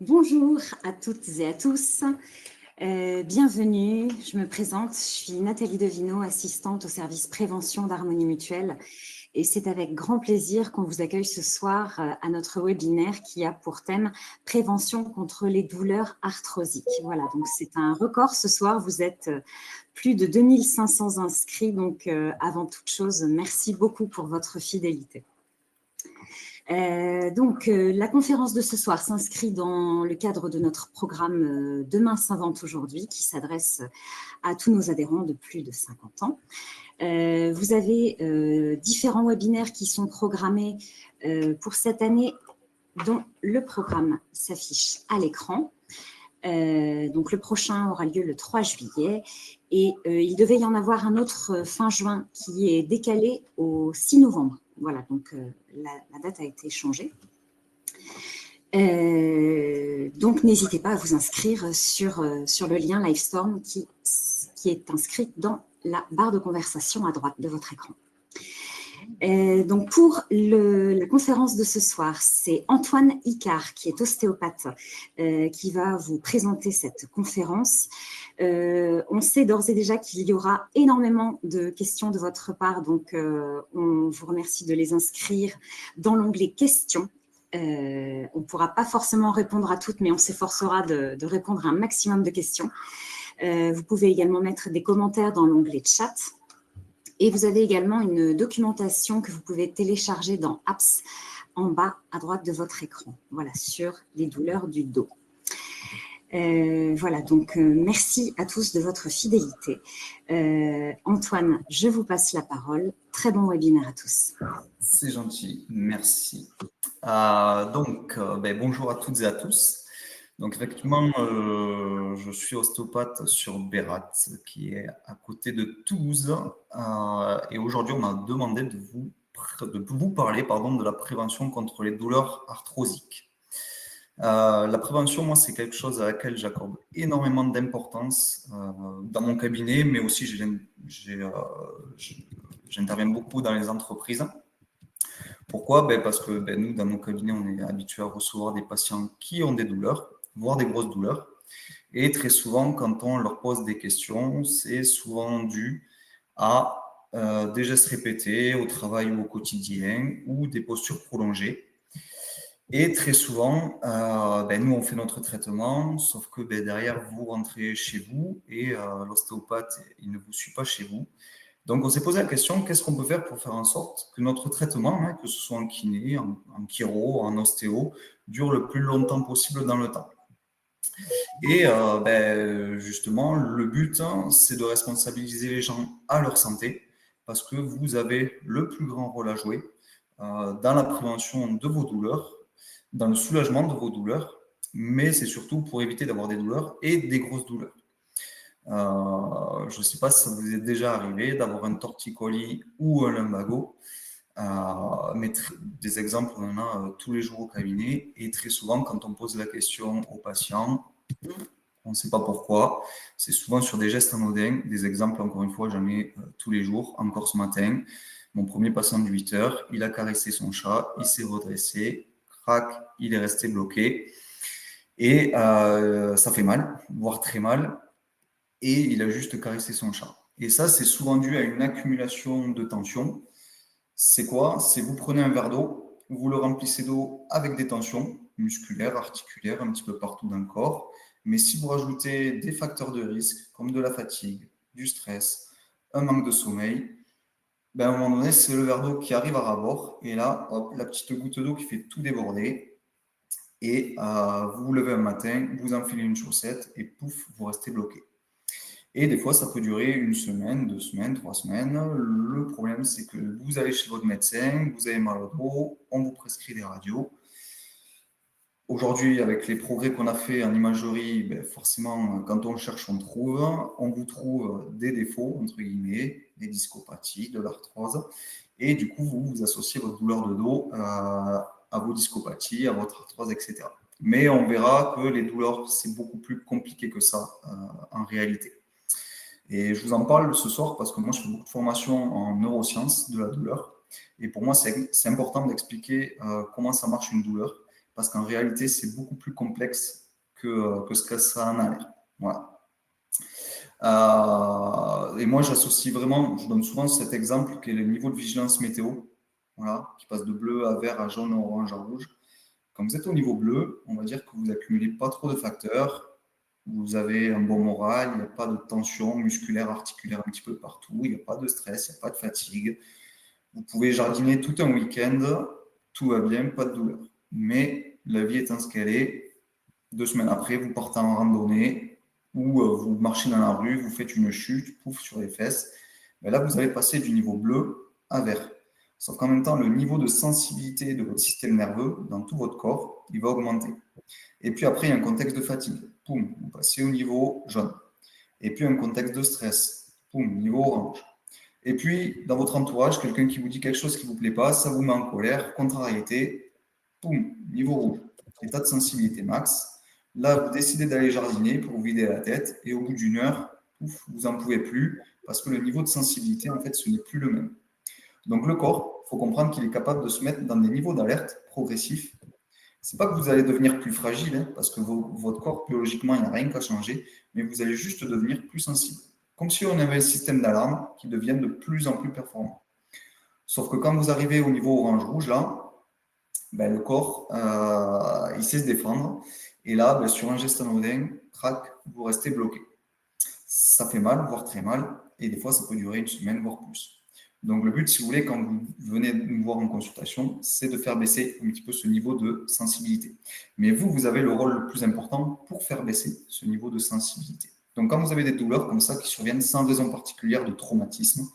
Bonjour à toutes et à tous. Bienvenue, je me présente, je suis Nathalie Devineau, assistante au service prévention d'Harmonie Mutuelle. Et c'est avec grand plaisir qu'on vous accueille ce soir à notre webinaire qui a pour thème prévention contre les douleurs arthrosiques. Voilà, donc c'est un record ce soir. Vous êtes plus de 2500 inscrits. Donc, avant toute chose, merci beaucoup pour votre fidélité. La conférence de ce soir s'inscrit dans le cadre de notre programme Demain s'invente aujourd'hui, qui s'adresse à tous nos adhérents de plus de 50 ans. Vous avez différents webinaires qui sont programmés pour cette année, dont le programme s'affiche à l'écran. Donc, le prochain aura lieu le 3 juillet et il devait y en avoir un autre fin juin qui est décalé au 6 novembre. Voilà, donc la date a été changée. Donc, n'hésitez pas à vous inscrire sur le lien Livestorm qui est inscrit dans la barre de conversation à droite de votre écran. Donc, pour la conférence de ce soir, c'est Antoine Icard, qui est ostéopathe, qui va vous présenter cette conférence. On sait d'ores et déjà qu'il y aura énormément de questions de votre part, donc on vous remercie de les inscrire dans l'onglet questions. On ne pourra pas forcément répondre à toutes, mais on s'efforcera de répondre à un maximum de questions. Vous pouvez également mettre des commentaires dans l'onglet chat. Et vous avez également une documentation que vous pouvez télécharger dans Apps en bas à droite de votre écran, voilà, sur les douleurs du dos. Voilà, donc merci à tous de votre fidélité. Antoine, je vous passe la parole. Très bon webinaire à tous. C'est gentil, merci. Bonjour à toutes et à tous. Donc effectivement, je suis ostéopathe sur Bérat, qui est à côté de Toulouse. Et aujourd'hui, on m'a demandé de vous parler de la prévention contre les douleurs arthrosiques. La prévention, moi, c'est quelque chose à laquelle j'accorde énormément d'importance dans mon cabinet, mais aussi j'interviens beaucoup dans les entreprises. Pourquoi ? Parce que nous, dans nos cabinets, on est habitués à recevoir des patients qui ont des douleurs, voire des grosses douleurs. Et très souvent, quand on leur pose des questions, c'est souvent dû à des gestes répétés au travail ou au quotidien ou des postures prolongées. Et très souvent, nous, on fait notre traitement, sauf que derrière, vous rentrez chez vous et l'ostéopathe, il ne vous suit pas chez vous. Donc, on s'est posé la question, qu'est-ce qu'on peut faire pour faire en sorte que notre traitement, que ce soit en kiné, en chiro, en ostéo, dure le plus longtemps possible dans le temps. Et justement, le but, c'est de responsabiliser les gens à leur santé, parce que vous avez le plus grand rôle à jouer dans la prévention de vos douleurs, dans le soulagement de vos douleurs, mais c'est surtout pour éviter d'avoir des douleurs et des grosses douleurs. Je ne sais pas si ça vous est déjà arrivé d'avoir un torticolis ou un lumbago, mais des exemples, on en a tous les jours au cabinet, et très souvent, quand on pose la question aux patients, on ne sait pas pourquoi. C'est souvent sur des gestes anodins. Des exemples, encore une fois, j'en ai tous les jours. Encore ce matin, mon premier patient de 8 heures, il a caressé son chat, il s'est redressé, crac, il est resté bloqué. Et ça fait mal, voire très mal. Et il a juste caressé son chat. Et ça, c'est souvent dû à une accumulation de tension. C'est quoi ? C'est vous prenez un verre d'eau, vous le remplissez d'eau avec des tensions musculaires, articulaires, un petit peu partout dans le corps. Mais si vous rajoutez des facteurs de risque, comme de la fatigue, du stress, un manque de sommeil, à un moment donné, c'est le verre d'eau qui arrive à ras-bord. Et là, hop, la petite goutte d'eau qui fait tout déborder. Et vous vous levez un matin, vous enfilez une chaussette et pouf, vous restez bloqué. Et des fois, ça peut durer 1 semaine, 2 semaines, 3 semaines. Le problème, c'est que vous allez chez votre médecin, vous avez mal au dos, on vous prescrit des radios. Aujourd'hui, avec les progrès qu'on a fait en imagerie, forcément, quand on cherche, on trouve. On vous trouve des défauts, entre guillemets, des discopathies, de l'arthrose. Et du coup, vous associez votre douleur de dos à vos discopathies, à votre arthrose, etc. Mais on verra que les douleurs, c'est beaucoup plus compliqué que ça en réalité. Et je vous en parle ce soir parce que moi, je fais beaucoup de formations en neurosciences de la douleur. Et pour moi, c'est important d'expliquer comment ça marche une douleur. parce qu'en réalité, c'est beaucoup plus complexe que ce que ça en a l'air. Voilà. Et moi, j'associe vraiment, je donne souvent cet exemple qui est le niveau de vigilance météo, voilà, qui passe de bleu à vert, à jaune, à orange, à rouge. Quand vous êtes au niveau bleu, on va dire que vous n'accumulez pas trop de facteurs, vous avez un bon moral, il n'y a pas de tension musculaire, articulaire un petit peu partout, il n'y a pas de stress, il n'y a pas de fatigue. Vous pouvez jardiner tout un week-end, tout va bien, pas de douleur. Mais la vie étant ce qu'elle est, 2 semaines après, vous partez en randonnée ou vous marchez dans la rue, vous faites une chute, pouf, sur les fesses. Mais là, vous allez passer du niveau bleu à vert. Sauf qu'en même temps, le niveau de sensibilité de votre système nerveux dans tout votre corps, il va augmenter. Et puis après, il y a un contexte de fatigue. Poum, vous passez au niveau jaune. Et puis un contexte de stress. Poum, niveau orange. Et puis, dans votre entourage, quelqu'un qui vous dit quelque chose qui ne vous plaît pas, ça vous met en colère, contrariété, poum, niveau rouge. État de sensibilité max. Là, vous décidez d'aller jardiner pour vous vider la tête et au bout d'une heure, pouf, vous n'en pouvez plus parce que le niveau de sensibilité, en fait, ce n'est plus le même. Donc, le corps, il faut comprendre qu'il est capable de se mettre dans des niveaux d'alerte progressifs. Ce n'est pas que vous allez devenir plus fragile, hein, parce que votre corps, biologiquement, il n'y a rien qu'à changer, mais vous allez juste devenir plus sensible. Comme si on avait un système d'alarme qui devienne de plus en plus performant. Sauf que quand vous arrivez au niveau orange-rouge, là, ben, le corps, il sait se défendre. Et là, ben, sur un geste anodin, crac, vous restez bloqué. Ça fait mal, voire très mal. Et des fois, ça peut durer une semaine, voire plus. Donc, le but, si vous voulez, quand vous venez nous voir en consultation, c'est de faire baisser un petit peu ce niveau de sensibilité. Mais vous, vous avez le rôle le plus important pour faire baisser ce niveau de sensibilité. Donc, quand vous avez des douleurs comme ça qui surviennent sans raison particulière de traumatisme,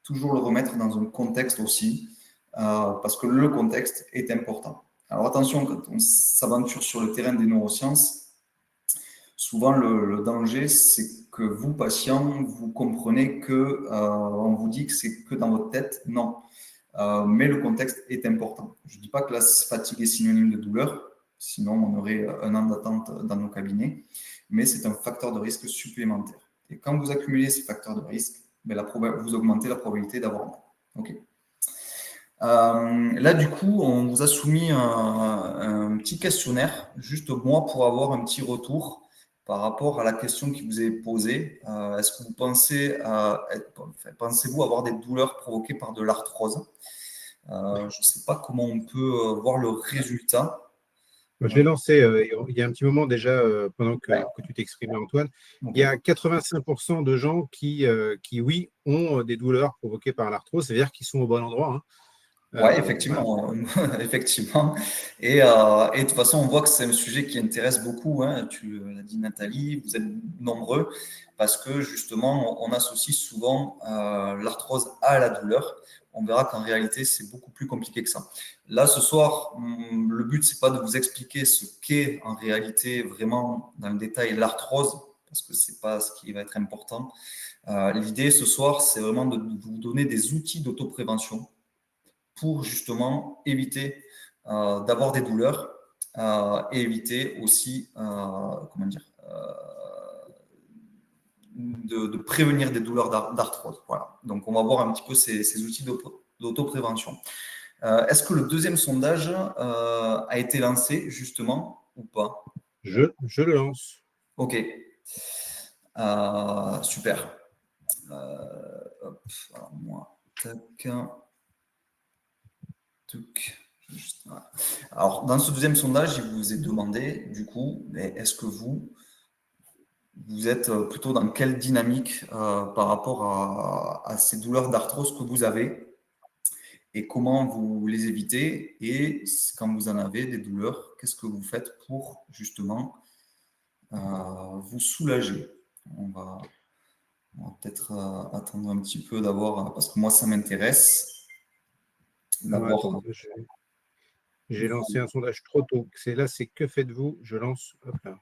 toujours le remettre dans un contexte aussi, parce que le contexte est important. Alors attention, quand on s'aventure sur le terrain des neurosciences, souvent le danger, c'est que vous, patient, vous comprenez que on vous dit que c'est que dans votre tête. Non. Mais le contexte est important. Je ne dis pas que la fatigue est synonyme de douleur, sinon on aurait un an d'attente dans nos cabinets, mais c'est un facteur de risque supplémentaire. Et quand vous accumulez ces facteurs de risque, ben vous augmentez la probabilité d'avoir mal. OK. Là, du coup, on vous a soumis un petit questionnaire, juste moi pour avoir un petit retour par rapport à la question qui vous est posée. Est-ce que vous pensez-vous avoir des douleurs provoquées par de l'arthrose? Je ne sais pas comment on peut voir le résultat. Je l'ai lancé il y a un petit moment déjà, pendant que tu t'exprimais, Antoine. Okay. Il y a 85% de gens qui, oui, ont des douleurs provoquées par l'arthrose, c'est-à-dire qu'ils sont au bon endroit. Hein. Oui, effectivement. Voilà. Effectivement. Et de toute façon, on voit que c'est un sujet qui intéresse beaucoup. Hein. Tu l'as dit, Nathalie, vous êtes nombreux parce que justement, on associe souvent l'arthrose à la douleur. On verra qu'en réalité, c'est beaucoup plus compliqué que ça. Là, ce soir, le but, c'est pas de vous expliquer ce qu'est en réalité vraiment dans le détail l'arthrose, parce que c'est pas ce qui va être important. L'idée ce soir, c'est vraiment de vous donner des outils d'autoprévention pour justement éviter d'avoir des douleurs et éviter aussi, de prévenir des douleurs d'arthrose. Voilà. Donc, on va voir un petit peu ces outils d'autoprévention. Est-ce que le deuxième sondage a été lancé justement ou pas? Je le lance. Ok. Super. Hop, alors moi, tac. Voilà. Alors, dans ce deuxième sondage, il vous est demandé, du coup, est-ce que vous êtes plutôt dans quelle dynamique par rapport à ces douleurs d'arthrose que vous avez et comment vous les évitez, et quand vous en avez des douleurs, qu'est-ce que vous faites pour justement vous soulager? On va peut-être attendre un petit peu d'abord, parce que moi, ça m'intéresse. Attends, j'ai lancé un sondage trop tôt. C'est que faites-vous? Je lance. Hop là.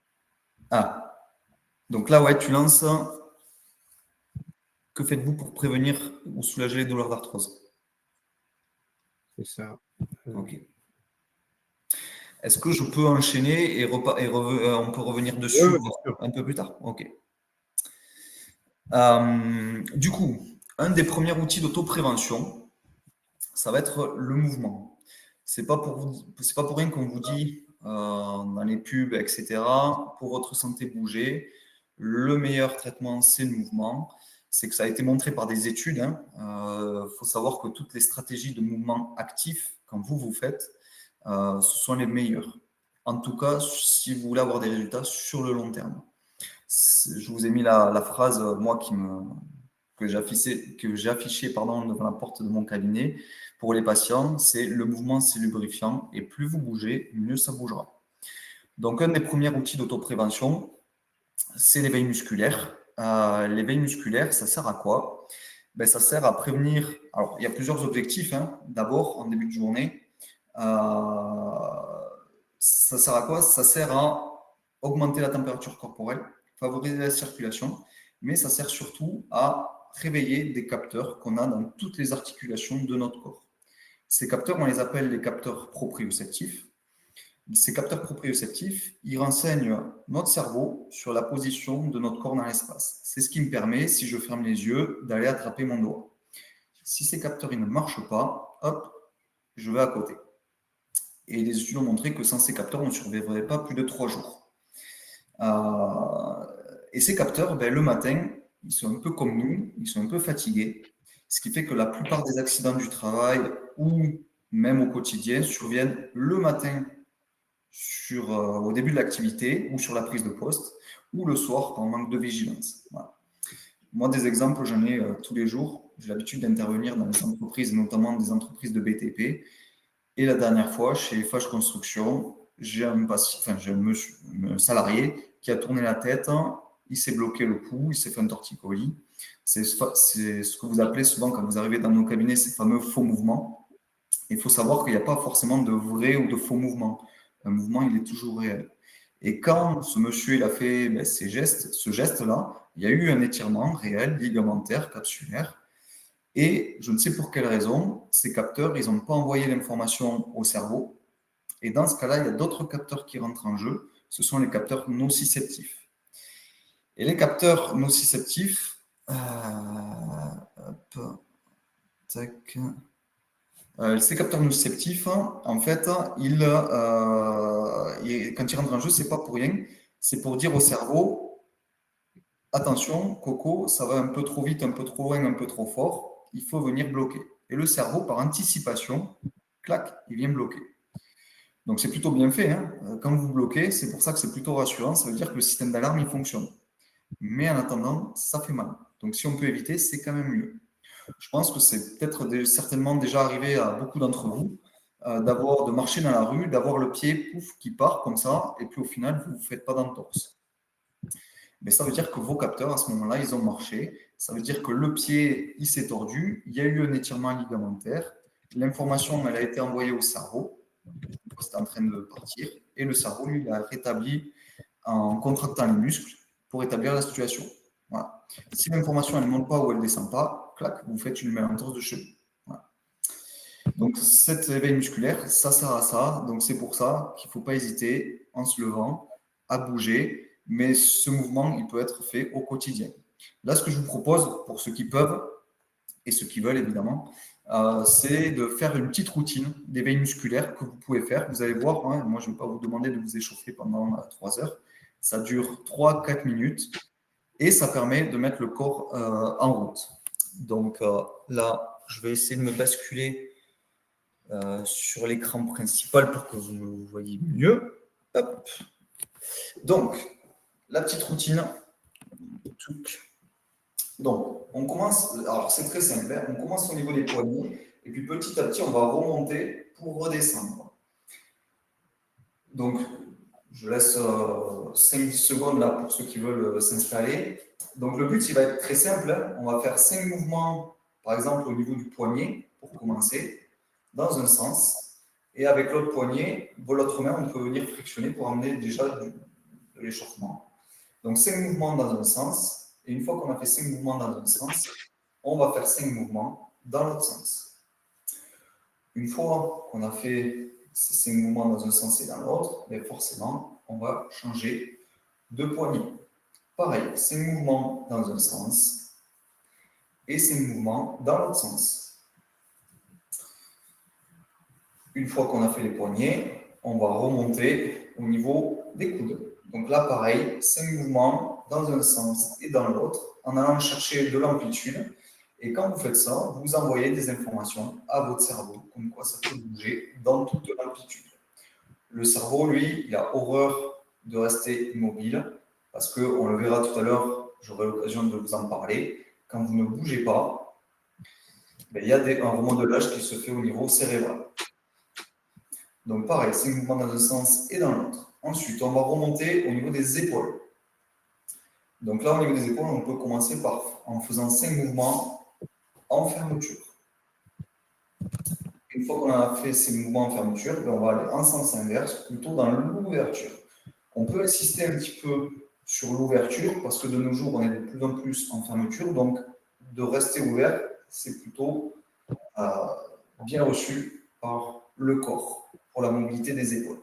Ah, donc là, ouais, tu lances. Que faites-vous pour prévenir ou soulager les douleurs d'arthrose? C'est ça. Ok. Est-ce que je peux enchaîner et on peut revenir dessus un peu plus tard? Ok. Du coup, un des premiers outils d'autoprévention, ça va être le mouvement. C'est pas pour rien qu'on vous dit dans les pubs, etc. Pour votre santé, bougez. Le meilleur traitement, c'est le mouvement. C'est que ça a été montré par des études. Faut savoir que toutes les stratégies de mouvement actif, quand vous faites, ce sont les meilleures. En tout cas, si vous voulez avoir des résultats sur le long terme. Je vous ai mis la phrase, moi, que j'affichais devant la porte de mon cabinet pour les patients, c'est le mouvement, c'est lubrifiant, et plus vous bougez, mieux ça bougera. Donc, un des premiers outils d'autoprévention, c'est l'éveil musculaire. L'éveil musculaire, ça sert à quoi? Ben, ça sert à prévenir. Alors, il y a plusieurs objectifs. D'abord, en début de journée, ça sert à quoi? Ça sert à augmenter la température corporelle, favoriser la circulation, mais ça sert surtout à réveiller des capteurs qu'on a dans toutes les articulations de notre corps. Ces capteurs, on les appelle les capteurs proprioceptifs. Ces capteurs proprioceptifs, ils renseignent notre cerveau sur la position de notre corps dans l'espace. C'est ce qui me permet, si je ferme les yeux, d'aller attraper mon doigt. Si ces capteurs ils ne marchent pas, hop, je vais à côté. Et les études ont montré que sans ces capteurs, on ne survivrait pas plus de 3 jours. Et ces capteurs, le matin, ils sont un peu comme nous, ils sont un peu fatigués, ce qui fait que la plupart des accidents du travail ou même au quotidien surviennent le matin au début de l'activité ou sur la prise de poste ou le soir par manque de vigilance. Voilà. Moi, des exemples, j'en ai tous les jours. J'ai l'habitude d'intervenir dans les entreprises, notamment des entreprises de BTP. Et la dernière fois, chez FH Construction, j'ai un salarié qui a tourné la tête, il s'est bloqué le cou, il s'est fait un torticolis. C'est ce que vous appelez souvent, quand vous arrivez dans nos cabinets, ces fameux faux mouvements. Il faut savoir qu'il n'y a pas forcément de vrai ou de faux mouvements. Un mouvement, il est toujours réel. Et quand ce monsieur il a fait ce geste-là, il y a eu un étirement réel, ligamentaire, capsulaire. Et je ne sais pour quelle raison, ces capteurs, ils n'ont pas envoyé l'information au cerveau. Et dans ce cas-là, il y a d'autres capteurs qui rentrent en jeu. Ce sont les capteurs nociceptifs. Et les capteurs nociceptifs, ces capteurs nociceptifs, en fait, quand ils rentrent en jeu, c'est pas pour rien. C'est pour dire au cerveau, attention, Coco, ça va un peu trop vite, un peu trop loin, un peu trop fort. Il faut venir bloquer. Et le cerveau, par anticipation, clac, il vient bloquer. Donc c'est plutôt bien fait. Quand vous bloquez, c'est pour ça que c'est plutôt rassurant. Ça veut dire que le système d'alarme, il fonctionne. Mais en attendant, ça fait mal. Donc si on peut éviter, c'est quand même mieux. Je pense que c'est peut-être certainement déjà arrivé à beaucoup d'entre vous de marcher dans la rue, d'avoir le pied pouf, qui part comme ça, et puis au final, vous ne vous faites pas d'entorse. Mais ça veut dire que vos capteurs, à ce moment-là, ils ont marché. Ça veut dire que le pied, il s'est tordu, il y a eu un étirement ligamentaire, l'information, elle a été envoyée au cerveau, c'était en train de partir, et le cerveau, lui, il a rétabli en contractant les muscles pour rétablir la situation. Voilà. Si l'information, elle ne monte pas ou elle ne descend pas, clac, vous faites une mélentorse de cheveux. Voilà. Donc, cet éveil musculaire, ça sert à ça. Donc, c'est pour ça qu'il ne faut pas hésiter, en se levant, à bouger. Mais ce mouvement, il peut être fait au quotidien. Là, ce que je vous propose, pour ceux qui peuvent, et ceux qui veulent, évidemment, c'est de faire une petite routine d'éveil musculaire que vous pouvez faire. Vous allez voir, moi, je ne vais pas vous demander de vous échauffer pendant 3 heures. Ça dure 3-4 minutes. Et ça permet de mettre le corps en route. Donc là, je vais essayer de me basculer sur l'écran principal pour que vous me voyez mieux. Hop. Donc, la petite routine. Donc, on commence, alors c'est très simple, on commence au niveau des poignets, et puis petit à petit, on va remonter pour redescendre. Donc, je laisse 5 secondes là pour ceux qui veulent s'installer. Donc, le but, il va être très simple. On va faire 5 mouvements, par exemple, au niveau du poignet, pour commencer, dans un sens. Et avec l'autre poignet, l'autre main, on peut venir frictionner pour amener déjà de l'échauffement. Donc, 5 mouvements dans un sens. Et une fois qu'on a fait 5 mouvements dans un sens, on va faire 5 mouvements dans l'autre sens. Une fois qu'on a fait ces 5 mouvements dans un sens et dans l'autre, mais forcément, on va changer de poignet. Pareil, 5 mouvements dans un sens et 5 mouvements dans l'autre sens. Une fois qu'on a fait les poignets, on va remonter au niveau des coudes. Donc là, pareil, 5 mouvements dans un sens et dans l'autre, en allant chercher de l'amplitude. Et quand vous faites ça, vous envoyez des informations à votre cerveau, comme quoi ça peut bouger dans toute l'amplitude. Le cerveau, lui, il a horreur de rester immobile, parce qu'on le verra tout à l'heure, j'aurai l'occasion de vous en parler. Quand vous ne bougez pas, il y a un remodelage qui se fait au niveau cérébral. Donc pareil, 5 mouvements dans un sens et dans l'autre. Ensuite, on va remonter au niveau des épaules. Donc là, au niveau des épaules, on peut commencer en faisant 5 mouvements en fermeture. Une fois qu'on a fait ces mouvements en fermeture, on va aller en sens inverse, plutôt dans l'ouverture. On peut insister un petit peu sur l'ouverture, parce que de nos jours, on est de plus en plus en fermeture, donc de rester ouvert, c'est plutôt bien reçu par le corps, pour la mobilité des épaules.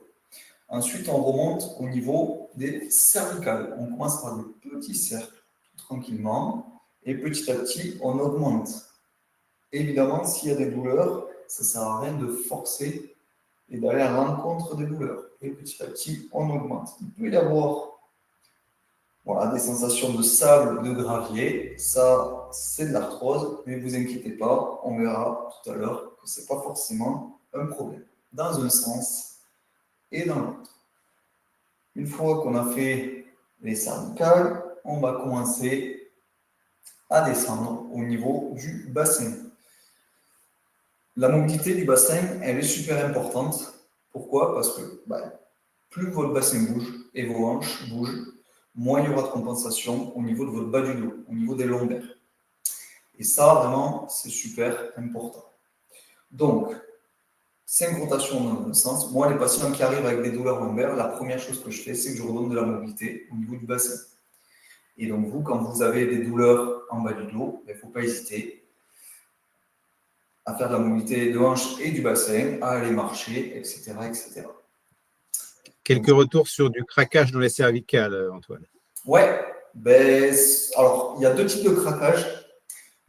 Ensuite, on remonte au niveau des cervicales. On commence par des petits cercles, tranquillement, et petit à petit, on augmente. Évidemment, s'il y a des douleurs, ça ne sert à rien de forcer et d'aller à l'encontre des douleurs. Et petit à petit, on augmente. Il peut y avoir des sensations de sable, de gravier. Ça, c'est de l'arthrose, mais ne vous inquiétez pas, on verra tout à l'heure que ce n'est pas forcément un problème. Dans un sens et dans l'autre. Une fois qu'on a fait les cervicales, on va commencer à descendre au niveau du bassin. La mobilité du bassin, elle est super importante. Pourquoi? Parce que plus votre bassin bouge et vos hanches bougent, moins il y aura de compensation au niveau de votre bas du dos, au niveau des lombaires. Et ça, vraiment, c'est super important. Donc, 5 rotations dans le sens. Moi, les patients qui arrivent avec des douleurs lombaires, la première chose que je fais, c'est que je redonne de la mobilité au niveau du bassin. Et donc, vous, quand vous avez des douleurs en bas du dos, il ne faut pas hésiter à faire de la mobilité de hanche et du bassin, à aller marcher, etc. etc. Quelques retours sur du craquage dans les cervicales, Antoine. Ouais, alors, il y a 2 types de craquage.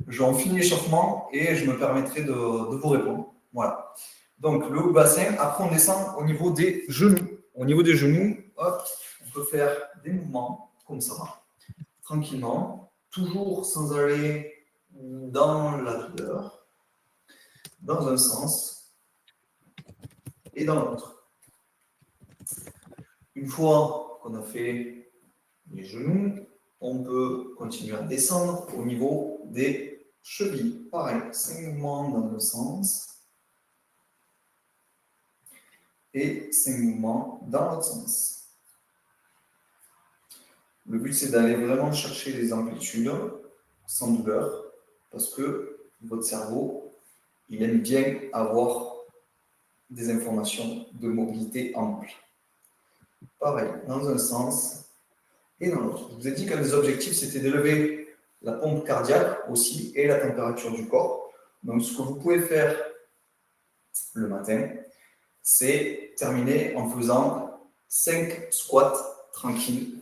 Je vais en finir l'échauffement et je me permettrai de vous répondre. Voilà. Donc, le haut bassin, après on descend au niveau des genoux. Au niveau des genoux, hop, on peut faire des mouvements comme ça, tranquillement, toujours sans aller dans la douleur, dans un sens et dans l'autre. Une fois qu'on a fait les genoux, on peut continuer à descendre au niveau des chevilles. Pareil, 5 mouvements dans le sens et 5 mouvements dans l'autre sens. Le but, c'est d'aller vraiment chercher les amplitudes sans douleur, parce que votre cerveau, il aime bien avoir des informations de mobilité ample. Pareil, dans un sens et dans l'autre. Je vous ai dit qu'un des objectifs, c'était d'élever la pompe cardiaque aussi et la température du corps. Donc, ce que vous pouvez faire le matin, c'est terminer en faisant 5 squats tranquilles.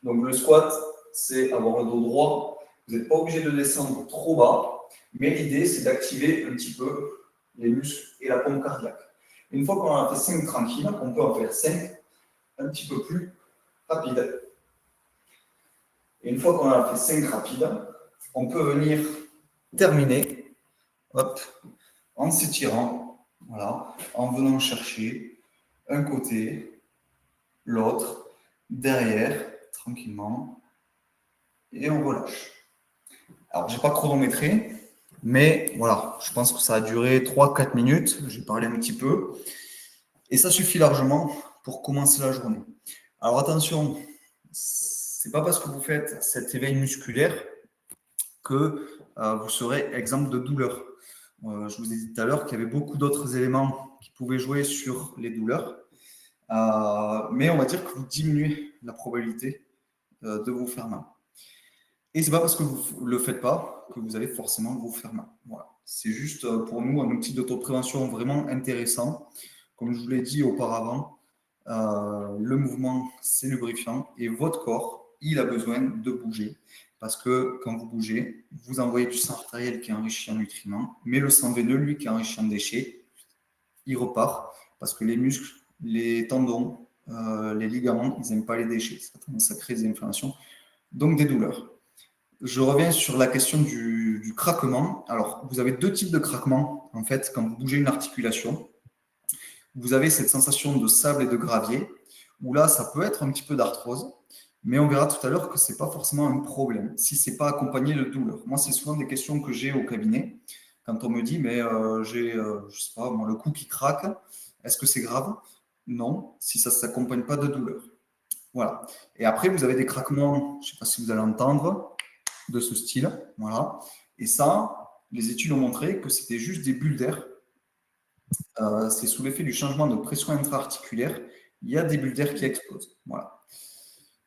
Donc, le squat, c'est avoir le dos droit. Vous n'êtes pas obligé de descendre trop bas, mais l'idée, c'est d'activer un petit peu les muscles et la pompe cardiaque. Une fois qu'on en a fait 5 tranquilles, on peut en faire 5 un petit peu plus rapides. Et une fois qu'on a fait 5 rapides, on peut venir terminer en s'étirant, voilà, en venant chercher un côté, l'autre, derrière, tranquillement, et on relâche. Alors, je n'ai pas chronométré, mais voilà, je pense que ça a duré 3-4 minutes, j'ai parlé un petit peu, et ça suffit largement pour commencer la journée. Alors attention, c'est pas parce que vous faites cet éveil musculaire que vous serez exempt de douleur. Je vous ai dit tout à l'heure qu'il y avait beaucoup d'autres éléments qui pouvaient jouer sur les douleurs, mais on va dire que vous diminuez la probabilité de vous faire mal. Et c'est pas parce que vous ne le faites pas que vous allez forcément vous faire mal. Voilà. C'est juste pour nous un outil d'autoprévention vraiment intéressant. Comme je vous l'ai dit auparavant, le mouvement, c'est lubrifiant et votre corps, il a besoin de bouger parce que quand vous bougez, vous envoyez du sang artériel qui est enrichi en nutriments, mais le sang veineux, lui, qui est enrichi en déchets, il repart parce que les muscles les tendons, les ligaments, ils n'aiment pas les déchets. Ça crée des inflammations, donc des douleurs. Je reviens sur la question du craquement. Alors, vous avez deux types de craquements, en fait, quand vous bougez une articulation. Vous avez cette sensation de sable et de gravier, où là, ça peut être un petit peu d'arthrose, mais on verra tout à l'heure que ce n'est pas forcément un problème, si ce n'est pas accompagné de douleur. Moi, c'est souvent des questions que j'ai au cabinet, quand on me dit, mais j'ai, je sais pas, le cou qui craque, est-ce que c'est grave? Non, si ça ne s'accompagne pas de douleur. Voilà. Et après, vous avez des craquements, je ne sais pas si vous allez entendre, de ce style. Voilà. Et ça, les études ont montré que c'était juste des bulles d'air. C'est sous l'effet du changement de pression intra-articulaire, il y a des bulles d'air qui explosent. Voilà.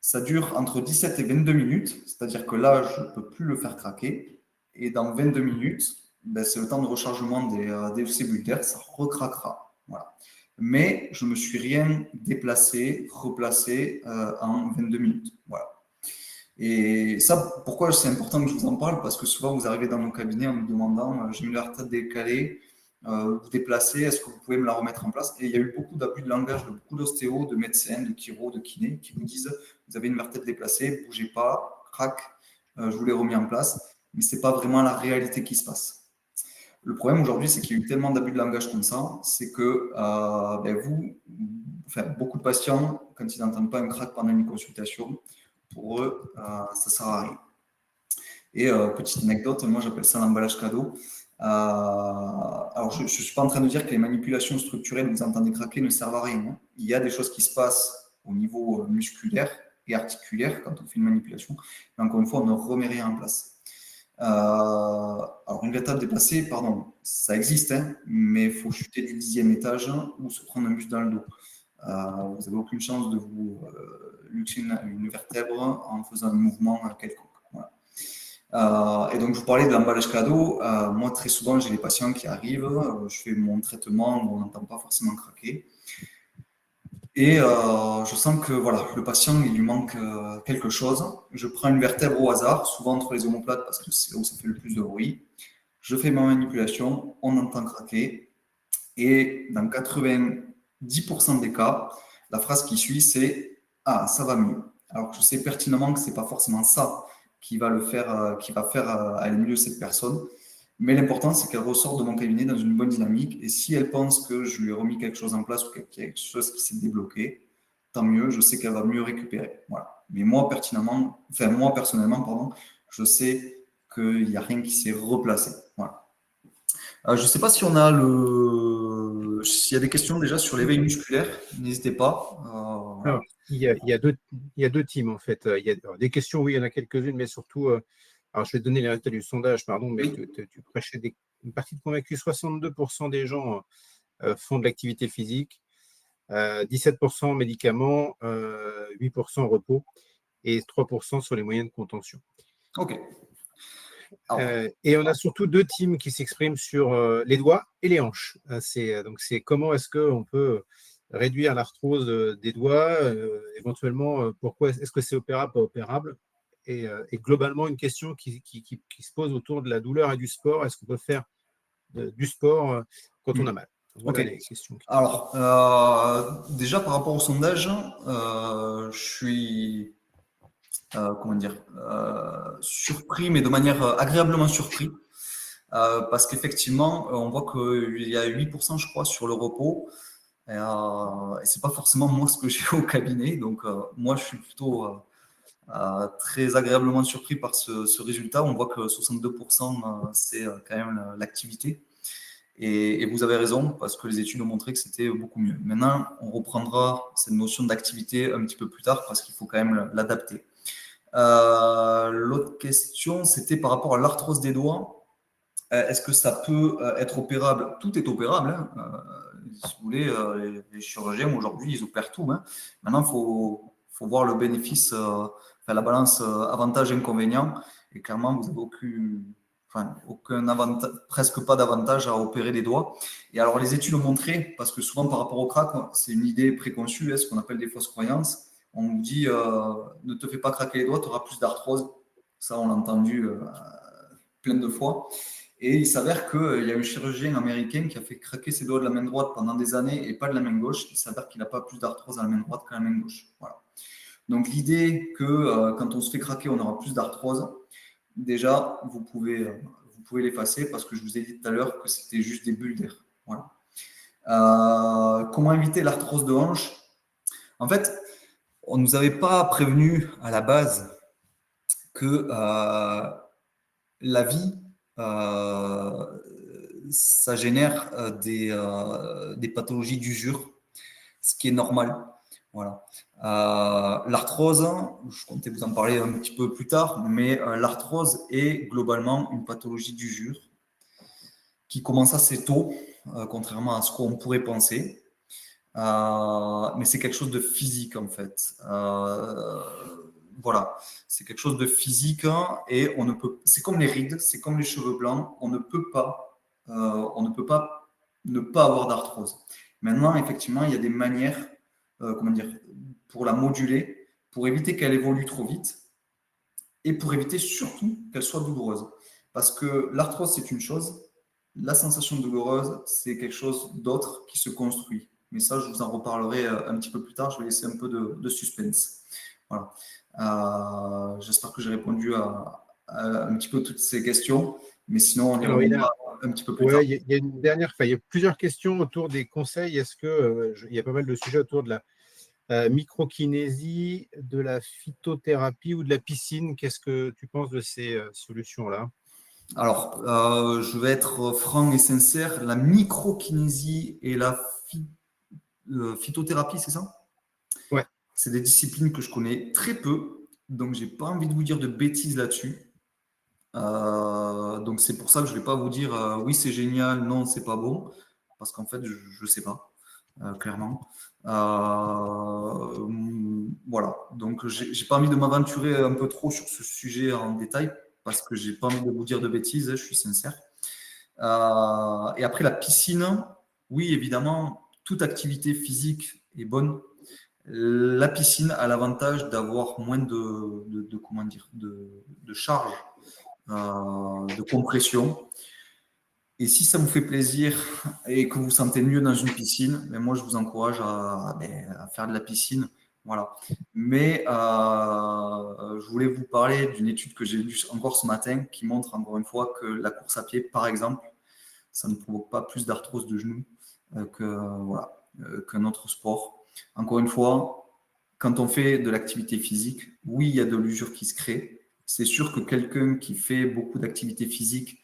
Ça dure entre 17 et 22 minutes, c'est-à-dire que là, je ne peux plus le faire craquer. Et dans 22 minutes, c'est le temps de rechargement de ces bulles d'air, ça recraquera. Voilà. Mais je ne me suis rien déplacé, replacé en 22 minutes. Voilà. Et ça, pourquoi c'est important que je vous en parle? Parce que souvent, vous arrivez dans mon cabinet en me demandant j'ai une tête décalée, vous déplacez, est-ce que vous pouvez me la remettre en place? Et il y a eu beaucoup d'abus de langage de beaucoup d'ostéos, de médecins, de chiro, de kinés qui vous disent vous avez une vertèbre déplacée, bougez pas, crac, je vous l'ai remis en place. Mais ce n'est pas vraiment la réalité qui se passe. Le problème aujourd'hui, c'est qu'il y a eu tellement d'abus de langage comme ça, c'est que beaucoup de patients, quand ils n'entendent pas un crack pendant une consultation, pour eux, ça ne sert à rien. Et petite anecdote, moi j'appelle ça l'emballage cadeau. Alors je ne suis pas en train de dire que les manipulations structurelles, vous entendez craquer, ne servent à rien. Hein. Il y a des choses qui se passent au niveau musculaire et articulaire quand on fait une manipulation. Mais encore une fois, on ne remet rien en place. Alors une vertèbre déplacée, pardon, ça existe, hein, mais il faut chuter du 10e étage ou se prendre un bus dans le dos. Vous n'avez aucune chance de vous luxer une vertèbre en faisant un mouvement quelconque. Voilà. Et donc, je vous parlais de l'emballage cadeau. Moi, très souvent, j'ai des patients qui arrivent, je fais mon traitement, on n'entend pas forcément craquer. Et je sens que voilà, le patient, il lui manque quelque chose. Je prends une vertèbre au hasard, souvent entre les omoplates, parce que c'est là où ça fait le plus de bruit. Je fais ma manipulation, on entend craquer. Et dans 90% des cas, la phrase qui suit, c'est « Ah, ça va mieux ». Alors que je sais pertinemment que ce n'est pas forcément ça qui va faire aller mieux cette personne. Mais l'important, c'est qu'elle ressorte de mon cabinet dans une bonne dynamique. Et si elle pense que je lui ai remis quelque chose en place ou quelque chose qui s'est débloqué, tant mieux, je sais qu'elle va mieux récupérer. Voilà. Mais moi, personnellement, je sais qu'il n'y a rien qui s'est replacé. Voilà. Je ne sais pas si on a s'il y a des questions déjà sur l'éveil musculaire, n'hésitez pas. Alors, il y a deux teams en fait. Il y a des questions, oui, il y en a quelques-unes, mais surtout, alors je vais te donner les résultats du sondage, pardon, mais Oui. tu prêchais une partie de convaincus. 62% des gens font de l'activité physique, 17% médicaments, 8% repos et 3% sur les moyens de contention. Ok. Et on a surtout deux teams qui s'expriment sur les doigts et les hanches. Donc, c'est comment est-ce qu'on peut réduire l'arthrose des doigts, éventuellement, pourquoi est-ce que c'est opérable, pas opérable, et globalement, une question qui se pose autour de la douleur et du sport. Est-ce qu'on peut faire du sport quand on a mal? Voilà les questions. Alors, déjà par rapport au sondage, je suis surpris, mais de manière agréablement surpris, parce qu'effectivement, on voit qu'il y a 8%, je crois, sur le repos, et c'est pas forcément moi ce que j'ai au cabinet, donc moi je suis plutôt très agréablement surpris par ce résultat. On voit que 62%, c'est quand même l'activité. Et vous avez raison, parce que les études ont montré que c'était beaucoup mieux. Maintenant, on reprendra cette notion d'activité un petit peu plus tard, parce qu'il faut quand même l'adapter. L'autre question, c'était par rapport à l'arthrose des doigts. Est-ce que ça peut être opérable? Tout est opérable. Hein. Si vous voulez, les chirurgiens, aujourd'hui, ils opèrent tout. Hein. Maintenant, il faut voir le bénéfice, la balance avantage-inconvénient. Et clairement, vous n'avez aucun avantage, presque pas d'avantage à opérer les doigts. Et alors, les études ont montré, parce que souvent, par rapport au crack, c'est une idée préconçue, ce qu'on appelle des fausses croyances. On nous dit ne te fais pas craquer les doigts, tu auras plus d'arthrose. Ça, on l'a entendu plein de fois. Et il s'avère qu'il y a un chirurgien américain qui a fait craquer ses doigts de la main droite pendant des années et pas de la main gauche. Il s'avère qu'il n'a pas plus d'arthrose à la main droite qu'à la main gauche. Voilà. Donc l'idée que quand on se fait craquer, on aura plus d'arthrose, déjà, vous pouvez l'effacer parce que je vous ai dit tout à l'heure que c'était juste des bulles d'air. Voilà. Comment éviter l'arthrose de hanche? En fait, on ne nous avait pas prévenu à la base que la vie, ça génère des pathologies d'usure, ce qui est normal. Voilà. L'arthrose, je comptais vous en parler un petit peu plus tard, mais l'arthrose est globalement une pathologie d'usure qui commence assez tôt, contrairement à ce qu'on pourrait penser. Mais c'est quelque chose de physique en fait. Voilà, c'est quelque chose de physique et on ne peut. C'est comme les rides, c'est comme les cheveux blancs. On ne peut pas ne pas avoir d'arthrose. Maintenant, effectivement, il y a des manières, comment dire, pour la moduler, pour éviter qu'elle évolue trop vite et pour éviter surtout qu'elle soit douloureuse. Parce que l'arthrose, c'est une chose, la sensation douloureuse, c'est quelque chose d'autre qui se construit. Mais ça, je vous en reparlerai un petit peu plus tard. Je vais laisser un peu de suspense. Voilà. J'espère que j'ai répondu à un petit peu toutes ces questions. Mais sinon, on y reviendra un petit peu plus tard. Il y a une dernière, il y a plusieurs questions autour des conseils. Est-ce que il y a pas mal de sujets autour de la microkinésie, de la phytothérapie ou de la piscine? Qu'est-ce que tu penses de ces solutions-là? Alors, je vais être franc et sincère. La microkinésie et la phytothérapie, c'est ça? Ouais. C'est des disciplines que je connais très peu, donc j'ai pas envie de vous dire de bêtises là-dessus. Donc c'est pour ça que je ne vais pas vous dire oui c'est génial, non c'est pas bon, parce qu'en fait je ne sais pas, clairement. Voilà, donc j'ai pas envie de m'aventurer un peu trop sur ce sujet en détail, parce que j'ai pas envie de vous dire de bêtises, je suis sincère. Et après la piscine, oui évidemment, toute activité physique est bonne. La piscine a l'avantage d'avoir moins comment dire, de charge, de compression. Et si ça vous fait plaisir et que vous vous sentez mieux dans une piscine, ben moi je vous encourage à faire de la piscine. Voilà. Mais je voulais vous parler d'une étude que j'ai lue encore ce matin qui montre encore une fois que la course à pied, par exemple, ça ne provoque pas plus d'arthrose de genoux qu'un autre sport. Encore une fois, quand on fait de l'activité physique, oui, il y a de l'usure qui se crée. C'est sûr que quelqu'un qui fait beaucoup d'activité physique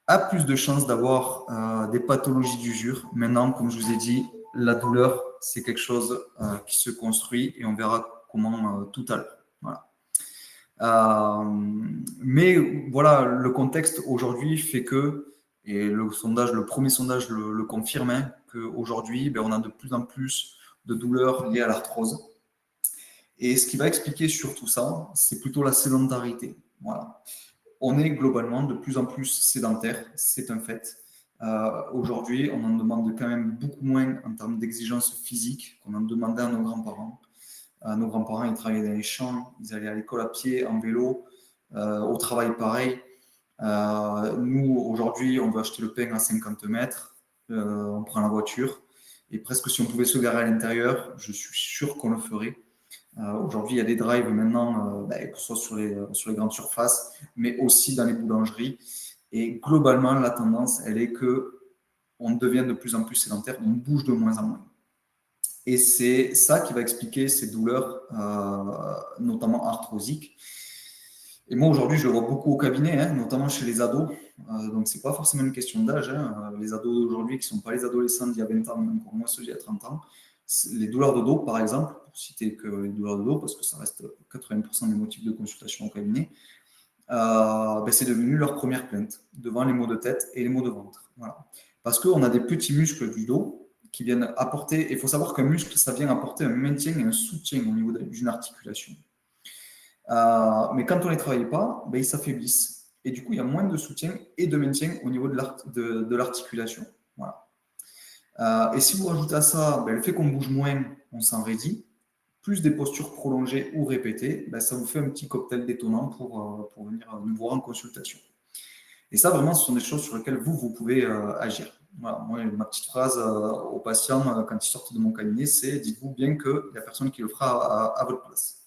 a plus de chances d'avoir des pathologies d'usure. Maintenant, comme je vous ai dit, la douleur, c'est quelque chose qui se construit et on verra comment tout à l'heure. Voilà. Mais voilà, le contexte aujourd'hui fait que, et le premier sondage le confirme, hein, qu'aujourd'hui, on a de plus en plus de douleurs liées à l'arthrose. Et ce qui va expliquer sur tout ça, c'est plutôt la sédentarité. Voilà. On est globalement de plus en plus sédentaire, c'est un fait. Aujourd'hui, on en demande quand même beaucoup moins en termes d'exigences physiques qu'on en demandait à nos grands-parents. Nos grands-parents, ils travaillaient dans les champs, ils allaient à l'école à pied, en vélo, au travail pareil. Nous, aujourd'hui, on veut acheter le pain à 50 mètres, on prend la voiture, et presque si on pouvait se garer à l'intérieur, je suis sûr qu'on le ferait. Aujourd'hui, il y a des drives maintenant, que ce soit sur les grandes surfaces, mais aussi dans les boulangeries. Et globalement, la tendance, elle est que on devient de plus en plus sédentaire, on bouge de moins en moins. Et c'est ça qui va expliquer ces douleurs, notamment arthrosiques. Et moi, aujourd'hui, je le vois beaucoup au cabinet, hein, notamment chez les ados. Donc, ce n'est pas forcément une question d'âge. Hein. Les ados d'aujourd'hui, qui ne sont pas les adolescents d'il y a 20 ans, même encore moins ceux d'il y a 30 ans, les douleurs de dos, par exemple, pour citer que les douleurs de dos, parce que ça reste 80% des motifs de consultation au cabinet, c'est devenu leur première plainte, devant les maux de tête et les maux de ventre. Voilà. Parce qu'on a des petits muscles du dos qui viennent apporter, il faut savoir qu'un muscle, ça vient apporter un maintien et un soutien au niveau d'une articulation. Mais quand on ne les travaille pas, ils s'affaiblissent. Et du coup, il y a moins de soutien et de maintien au niveau de l'articulation. Voilà. Et si vous rajoutez à ça le fait qu'on bouge moins, on s'en raidit, plus des postures prolongées ou répétées, ça vous fait un petit cocktail détonnant pour venir nous voir en consultation. Et ça, vraiment, ce sont des choses sur lesquelles vous pouvez agir. Voilà, moi, ma petite phrase aux patients quand ils sortent de mon cabinet, c'est « dites-vous bien qu'il y a personne qui le fera à votre place ».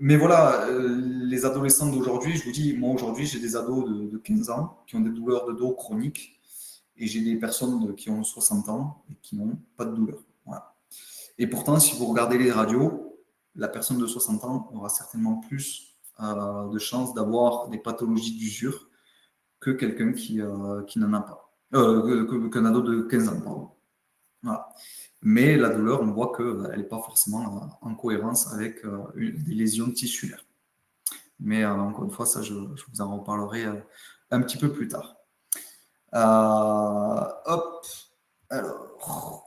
Mais voilà, les adolescents d'aujourd'hui, je vous dis, moi aujourd'hui, j'ai des ados de 15 ans qui ont des douleurs de dos chroniques et j'ai des personnes qui ont 60 ans et qui n'ont pas de douleur. Voilà. Et pourtant, si vous regardez les radios, la personne de 60 ans aura certainement plus de chances d'avoir des pathologies d'usure que quelqu'un qui n'en a pas. Qu'un ado de 15 ans, pardon. Voilà. Mais la douleur, on voit qu'elle n'est pas forcément en cohérence avec des lésions tissulaires. Mais encore une fois, ça, je vous en reparlerai un petit peu plus tard. Hop. Alors.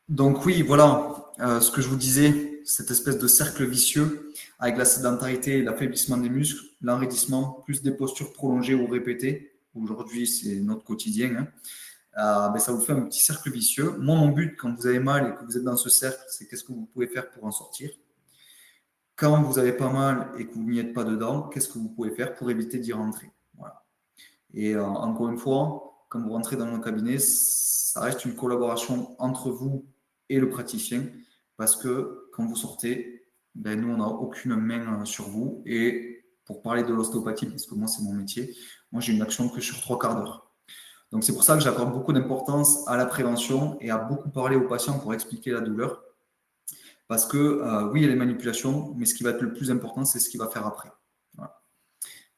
Donc oui, voilà, ce que je vous disais, cette espèce de cercle vicieux avec la sédentarité, l'affaiblissement des muscles, l'enraidissement, plus des postures prolongées ou répétées. Aujourd'hui, c'est notre quotidien. Ben, ça vous fait un petit cercle vicieux. Moi, mon but, quand vous avez mal et que vous êtes dans ce cercle, c'est qu'est-ce que vous pouvez faire pour en sortir. Quand vous avez pas mal et que vous n'y êtes pas dedans, qu'est-ce que vous pouvez faire pour éviter d'y rentrer. Voilà. Et encore une fois, quand vous rentrez dans le cabinet, ça reste une collaboration entre vous et le praticien, parce que quand vous sortez, ben, nous, on n'a aucune main sur vous. Et pour parler de l'ostéopathie, parce que moi, c'est mon métier, moi, j'ai une action que sur 3/4 d'heure. Donc, c'est pour ça que j'accorde beaucoup d'importance à la prévention et à beaucoup parler aux patients pour expliquer la douleur. Parce que, oui, il y a les manipulations, mais ce qui va être le plus important, c'est ce qu'il va faire après. Voilà.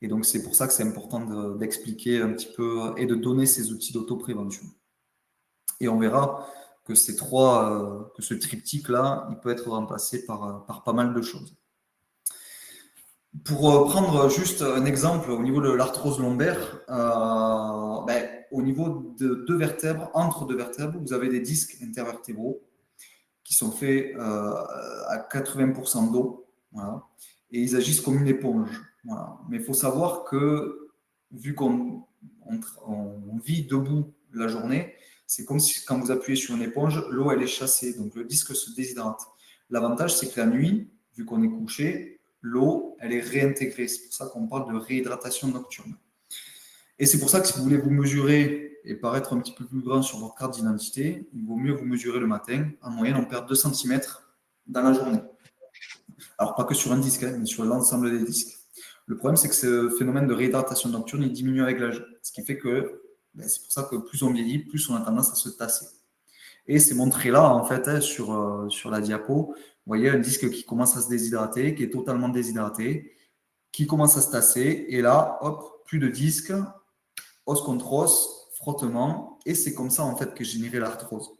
Et donc, c'est pour ça que c'est important d'expliquer un petit peu et de donner ces outils d'autoprévention. Et on verra que que ce triptyque-là, il peut être remplacé par pas mal de choses. Pour prendre juste un exemple au niveau de l'arthrose lombaire, ben, au niveau de deux vertèbres, entre deux vertèbres, vous avez des disques intervertébraux qui sont faits à 80% d'eau, voilà, et ils agissent comme une éponge. Voilà. Mais il faut savoir que, vu qu'on vit debout la journée, c'est comme si quand vous appuyez sur une éponge, l'eau elle est chassée, donc le disque se déshydrate. L'avantage, c'est que la nuit, vu qu'on est couché, l'eau, elle est réintégrée. C'est pour ça qu'on parle de réhydratation nocturne. Et c'est pour ça que si vous voulez vous mesurer et paraître un petit peu plus grand sur votre carte d'identité, il vaut mieux vous mesurer le matin. En moyenne, on perd 2 cm dans la journée. Alors, pas que sur un disque, mais sur l'ensemble des disques. Le problème, c'est que ce phénomène de réhydratation nocturne, il diminue avec l'âge. Ce qui fait que, c'est pour ça que plus on vieillit, plus on a tendance à se tasser. Et c'est montré là, en fait, sur la diapo. Vous voyez un disque qui commence à se déshydrater, qui est totalement déshydraté, qui commence à se tasser. Et là, hop, plus de disque, os contre os, frottement. Et c'est comme ça, en fait, que génère l'arthrose.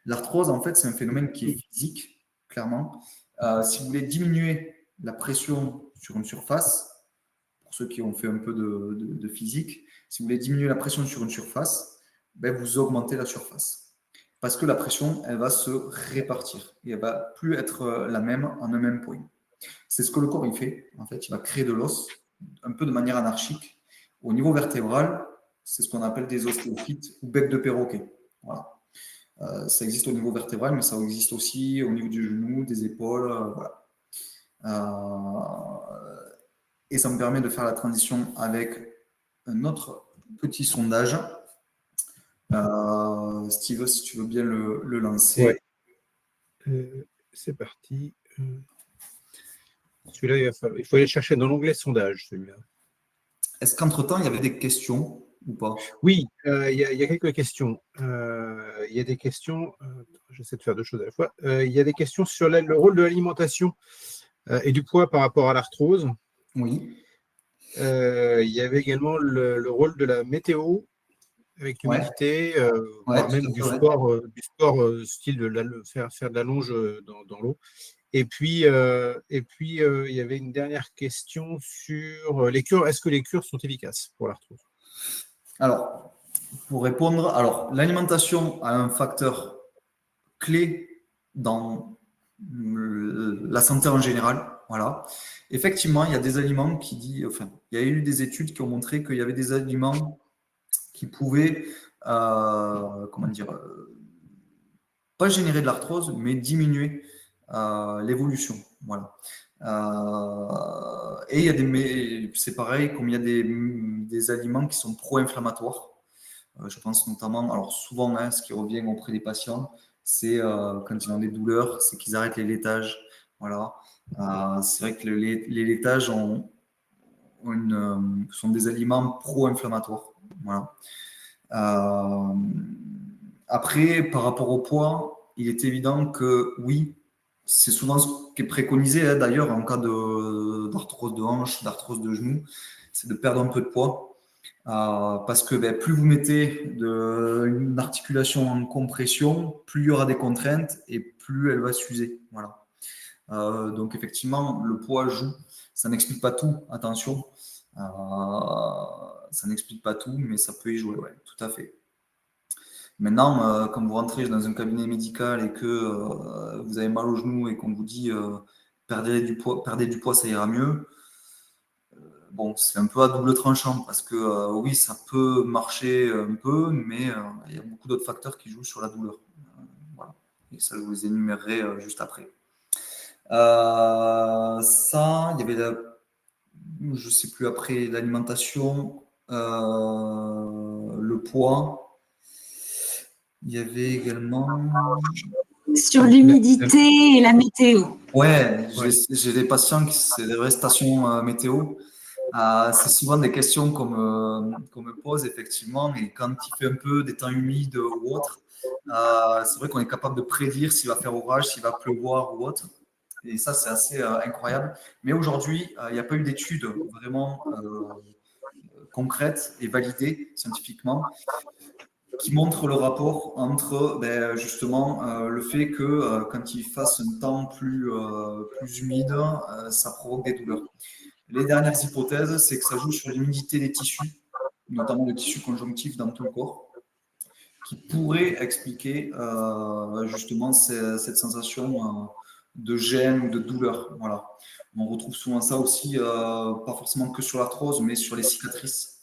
L'arthrose, en fait, c'est un phénomène qui est physique, clairement. Si vous voulez diminuer la pression sur une surface, pour ceux qui ont fait un peu de physique, si vous voulez diminuer la pression sur une surface, ben vous augmentez la surface. Parce que la pression, elle va se répartir et elle ne va plus être la même en un même point. C'est ce que le corps il fait. En fait, il va créer de l'os un peu de manière anarchique. Au niveau vertébral, c'est ce qu'on appelle des ostéophytes ou bec de perroquet. Voilà. Ça existe au niveau vertébral, mais ça existe aussi au niveau du genou, des épaules. Voilà. Et ça me permet de faire la transition avec un autre petit sondage. Steve, si tu veux bien le lancer. Ouais. C'est parti. Celui-là, il faut aller chercher dans l'onglet sondage, celui-là. Est-ce qu'entre-temps, il y avait des questions ou pas? Oui, il y a quelques questions. Il y a des questions, j'essaie de faire deux choses à la fois. Il y a des questions sur le rôle de l'alimentation et du poids par rapport à l'arthrose. Oui. Il y avait également le rôle de la météo avec l'humidité, voire même du sport style faire de la longe dans l'eau. Et puis, il y avait une dernière question sur les cures. Est-ce que les cures sont efficaces pour l'arthrose? Alors, pour répondre, l'alimentation a un facteur clé dans la santé en général. Voilà. Effectivement, il y a des aliments il y a eu des études qui ont montré qu'il y avait des aliments qui pouvaient, pas générer de l'arthrose, mais diminuer l'évolution. Voilà. Et il y a c'est pareil, comme il y a des aliments qui sont pro-inflammatoires. Je pense notamment, alors souvent, hein, ce qui revient auprès des patients, c'est quand ils ont des douleurs, c'est qu'ils arrêtent les laitages. Voilà. C'est vrai que les laitages sont des aliments pro-inflammatoires. Voilà. Après, par rapport au poids, il est évident que oui, c'est souvent ce qui est préconisé, hein, d'ailleurs, en cas d'arthrose de hanche, d'arthrose de genou, c'est de perdre un peu de poids. Parce que plus vous mettez une articulation en compression, plus il y aura des contraintes et plus elle va s'user. Voilà. Donc effectivement, le poids joue. Ça n'explique pas tout, attention. Ça n'explique pas tout, mais ça peut y jouer, ouais, tout à fait. Maintenant, quand vous rentrez dans un cabinet médical et que vous avez mal au genou et qu'on vous dit perdez du poids, ça ira mieux, bon, c'est un peu à double tranchant parce que oui, ça peut marcher un peu, mais il y a beaucoup d'autres facteurs qui jouent sur la douleur. Voilà. Et ça, je vous les énumérerai juste après. Ça, il y avait je ne sais plus après l'alimentation, le poids. Il y avait également. Sur l'humidité et la météo. Ouais, j'ai des patients qui c'est des vraies stations météo. C'est souvent des questions qu'on me pose effectivement, et quand il fait un peu des temps humides ou autre, c'est vrai qu'on est capable de prédire s'il va faire orage, s'il va pleuvoir ou autre. Et ça, c'est assez incroyable. Mais aujourd'hui, il n'y a pas eu d'études vraiment concrètes et validées scientifiquement qui montrent le rapport entre justement le fait que quand il fasse un temps plus humide, ça provoque des douleurs. Les dernières hypothèses, c'est que ça joue sur l'humidité des tissus, notamment le tissu conjonctif dans tout le corps, qui pourrait expliquer justement cette sensation de gêne ou de douleur. Voilà. On retrouve souvent ça aussi, pas forcément que sur l'arthrose, mais sur les cicatrices.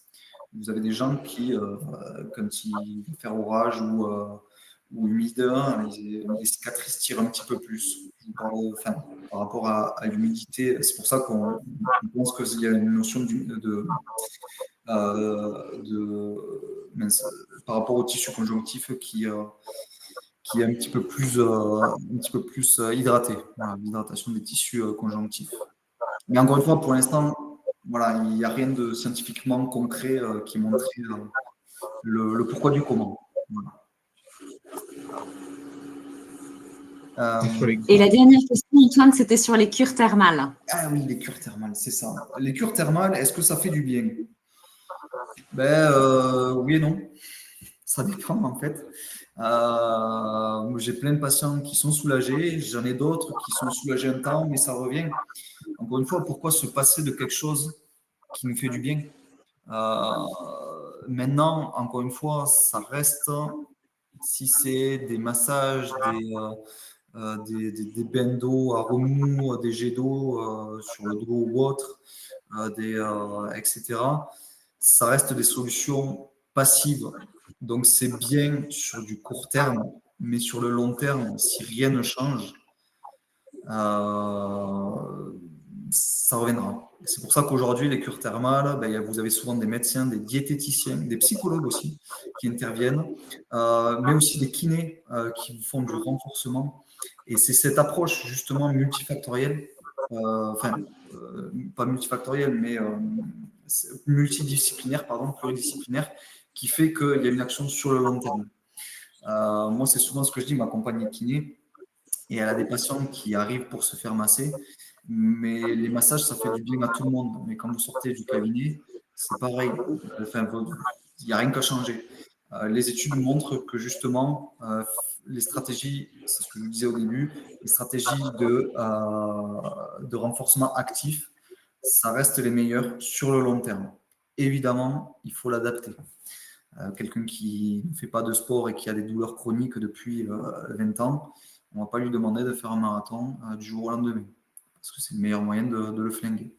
Vous avez des gens qui, quand il va faire orage ou humide, les cicatrices tirent un petit peu plus. Je vous parle, enfin, par rapport à l'humidité, c'est pour ça qu'on pense qu'il y a une notion par rapport au tissu conjonctif qui est un petit peu plus hydraté. Voilà, l'hydratation des tissus conjonctifs. Mais encore une fois, pour l'instant, voilà, il n'y a rien de scientifiquement concret qui montrait le pourquoi du comment. Voilà. Et la dernière question, Antoine, c'était sur les cures thermales. Ah oui, les cures thermales, c'est ça. Les cures thermales, est-ce que ça fait du bien? Oui et non. Ça dépend en fait. J'ai plein de patients qui sont soulagés, j'en ai d'autres qui sont soulagés un temps, mais ça revient. Encore une fois, pourquoi se passer de quelque chose qui nous fait du bien? Maintenant, encore une fois, ça reste, si c'est des massages, des bains d'eau à remous, des jets d'eau sur le dos ou autre, etc. Ça reste des solutions passives. Donc c'est bien sur du court terme, mais sur le long terme, si rien ne change, ça reviendra. C'est pour ça qu'aujourd'hui, les cures thermales, vous avez souvent des médecins, des diététiciens, des psychologues aussi qui interviennent, mais aussi des kinés qui font du renforcement. Et c'est cette approche justement multifactorielle, pas multifactorielle, mais multidisciplinaire, pluridisciplinaire, qui fait qu'il y a une action sur le long terme. Moi, c'est souvent ce que je dis, ma compagne est kiné, et elle a des patients qui arrivent pour se faire masser, mais les massages, ça fait du bien à tout le monde. Mais quand vous sortez du cabinet, c'est pareil. Enfin, il n'y a rien qu'à changer. Les études montrent que justement, les stratégies, c'est ce que je vous disais au début, les stratégies de renforcement actif, ça reste les meilleures sur le long terme. Évidemment, il faut l'adapter. Quelqu'un qui ne fait pas de sport et qui a des douleurs chroniques depuis 20 ans, on ne va pas lui demander de faire un marathon du jour au lendemain, parce que c'est le meilleur moyen de le flinguer.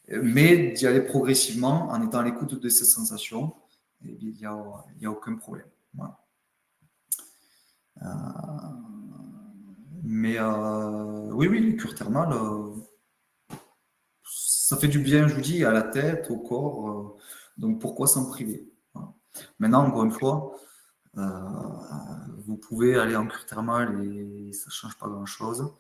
Mais d'y aller progressivement, en étant à l'écoute de ses sensations, il n'y a aucun problème. Voilà. Mais oui, les cures thermales, ça fait du bien, je vous dis, à la tête, au corps. Donc, pourquoi s'en priver? Voilà. Maintenant, encore une fois, vous pouvez aller en cure thermale et ça ne change pas grand-chose.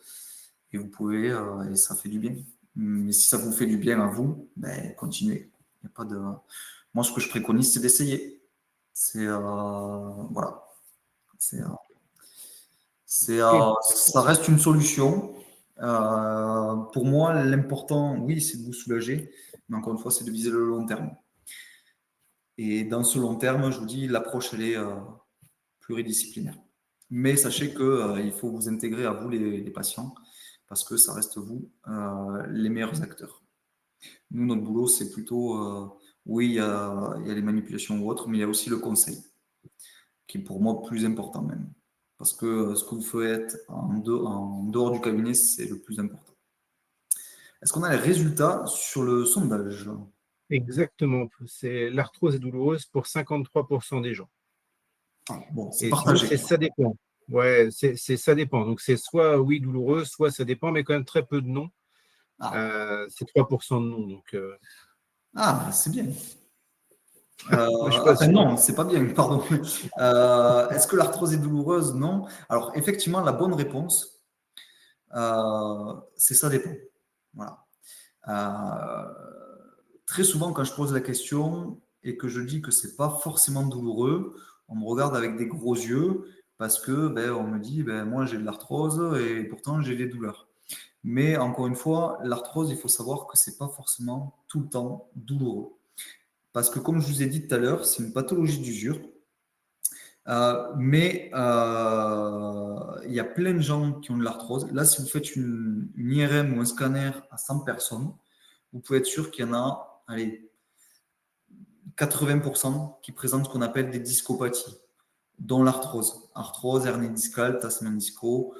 Et vous pouvez, et ça fait du bien. Mais si ça vous fait du bien à vous, ben, continuez. Il y a pas de... Moi, ce que je préconise, c'est d'essayer. C'est voilà. Ça reste une solution. Pour moi, l'important, oui, c'est de vous soulager, mais encore une fois, c'est de viser le long terme. Et dans ce long terme, je vous dis, l'approche, elle est pluridisciplinaire. Mais sachez qu'il faut vous intégrer à vous, les patients, parce que ça reste vous, les meilleurs acteurs. Nous, notre boulot, c'est plutôt, oui, il y a les manipulations ou autres, mais il y a aussi le conseil, qui est pour moi plus important même. Parce que ce que vous faites en dehors du cabinet, c'est le plus important. Est-ce qu'on a les résultats sur le sondage? Exactement. L'arthrose est douloureuse pour 53% des gens. Bon, c'est Et si vous voulez, partagé. ça dépend. Ouais, ça dépend. Donc, c'est soit oui, douloureux, soit ça dépend, mais quand même très peu de non. C'est 3% de non. Donc, c'est bien. moi, je suis pas sûr. Non, c'est pas bien, pardon. Est-ce que l'arthrose est douloureuse? Non. Alors, effectivement, la bonne réponse, c'est ça dépend. Voilà. Très souvent, quand je pose la question et que je dis que c'est pas forcément douloureux, on me regarde avec des gros yeux parce que on me dit moi j'ai de l'arthrose et pourtant j'ai des douleurs. Mais encore une fois, l'arthrose, il faut savoir que c'est pas forcément tout le temps douloureux. Parce que comme je vous ai dit tout à l'heure, c'est une pathologie d'usure. Mais il y a plein de gens qui ont de l'arthrose. Là, si vous faites une IRM ou un scanner à 100 personnes, vous pouvez être sûr qu'il y en a, allez, 80% qui présentent ce qu'on appelle des discopathies, dont l'arthrose. Arthrose, hernie discale, tassement disco,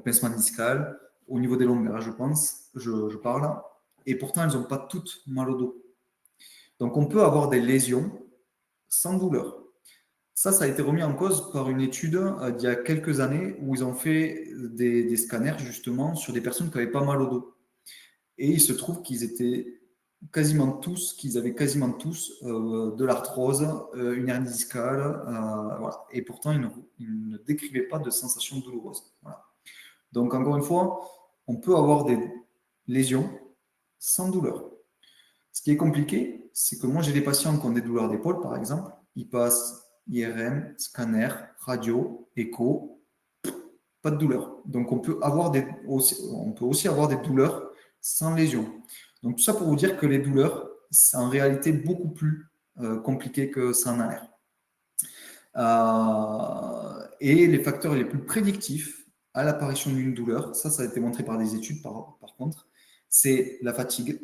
pincement discal, au niveau des longueurs, je pense, je parle. Et pourtant, elles n'ont pas toutes mal au dos. Donc, on peut avoir des lésions sans douleur. Ça a été remis en cause par une étude d'il y a quelques années où ils ont fait des scanners justement sur des personnes qui n'avaient pas mal au dos. Et il se trouve qu'ils avaient quasiment tous de l'arthrose, une hernie discale, voilà. Et pourtant ils ne décrivaient pas de sensation douloureuse. Voilà. Donc encore une fois, on peut avoir des lésions sans douleur. Ce qui est compliqué, c'est que moi j'ai des patients qui ont des douleurs d'épaule par exemple, ils passent IRM, scanner, radio, écho, pas de douleur. Donc on peut aussi avoir des douleurs sans lésion. Donc tout ça pour vous dire que les douleurs, c'est en réalité beaucoup plus compliqué que ça en a l'air. Et les facteurs les plus prédictifs à l'apparition d'une douleur, ça a été montré par des études par contre, c'est la fatigue,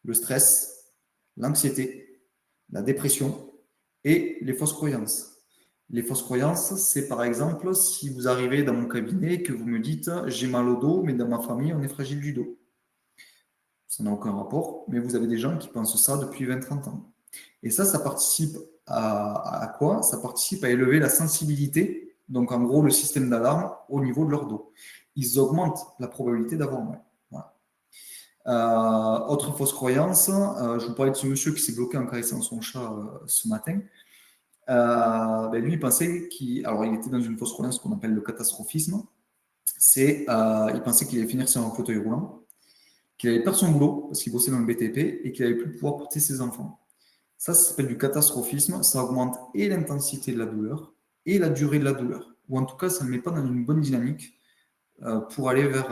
le stress, l'anxiété, la dépression et les fausses croyances. Les fausses croyances, c'est par exemple si vous arrivez dans mon cabinet et que vous me dites j'ai mal au dos, mais dans ma famille, on est fragile du dos. Ça n'a aucun rapport, mais vous avez des gens qui pensent ça depuis 20-30 ans. Et ça participe à quoi? Ça participe à élever la sensibilité, donc en gros le système d'alarme au niveau de leur dos. Ils augmentent la probabilité d'avoir mal. Voilà. Autre fausse croyance, je vous parlais de ce monsieur qui s'est bloqué en caressant son chat ce matin. Lui, il pensait il était dans une fausse croyance qu'on appelle le catastrophisme. Il pensait qu'il allait finir sur un fauteuil roulant, qu'il allait perdre son boulot parce qu'il bossait dans le BTP et qu'il allait plus pouvoir porter ses enfants. Ça s'appelle du catastrophisme. Ça augmente et l'intensité de la douleur et la durée de la douleur. Ou en tout cas, ça ne le met pas dans une bonne dynamique pour aller vers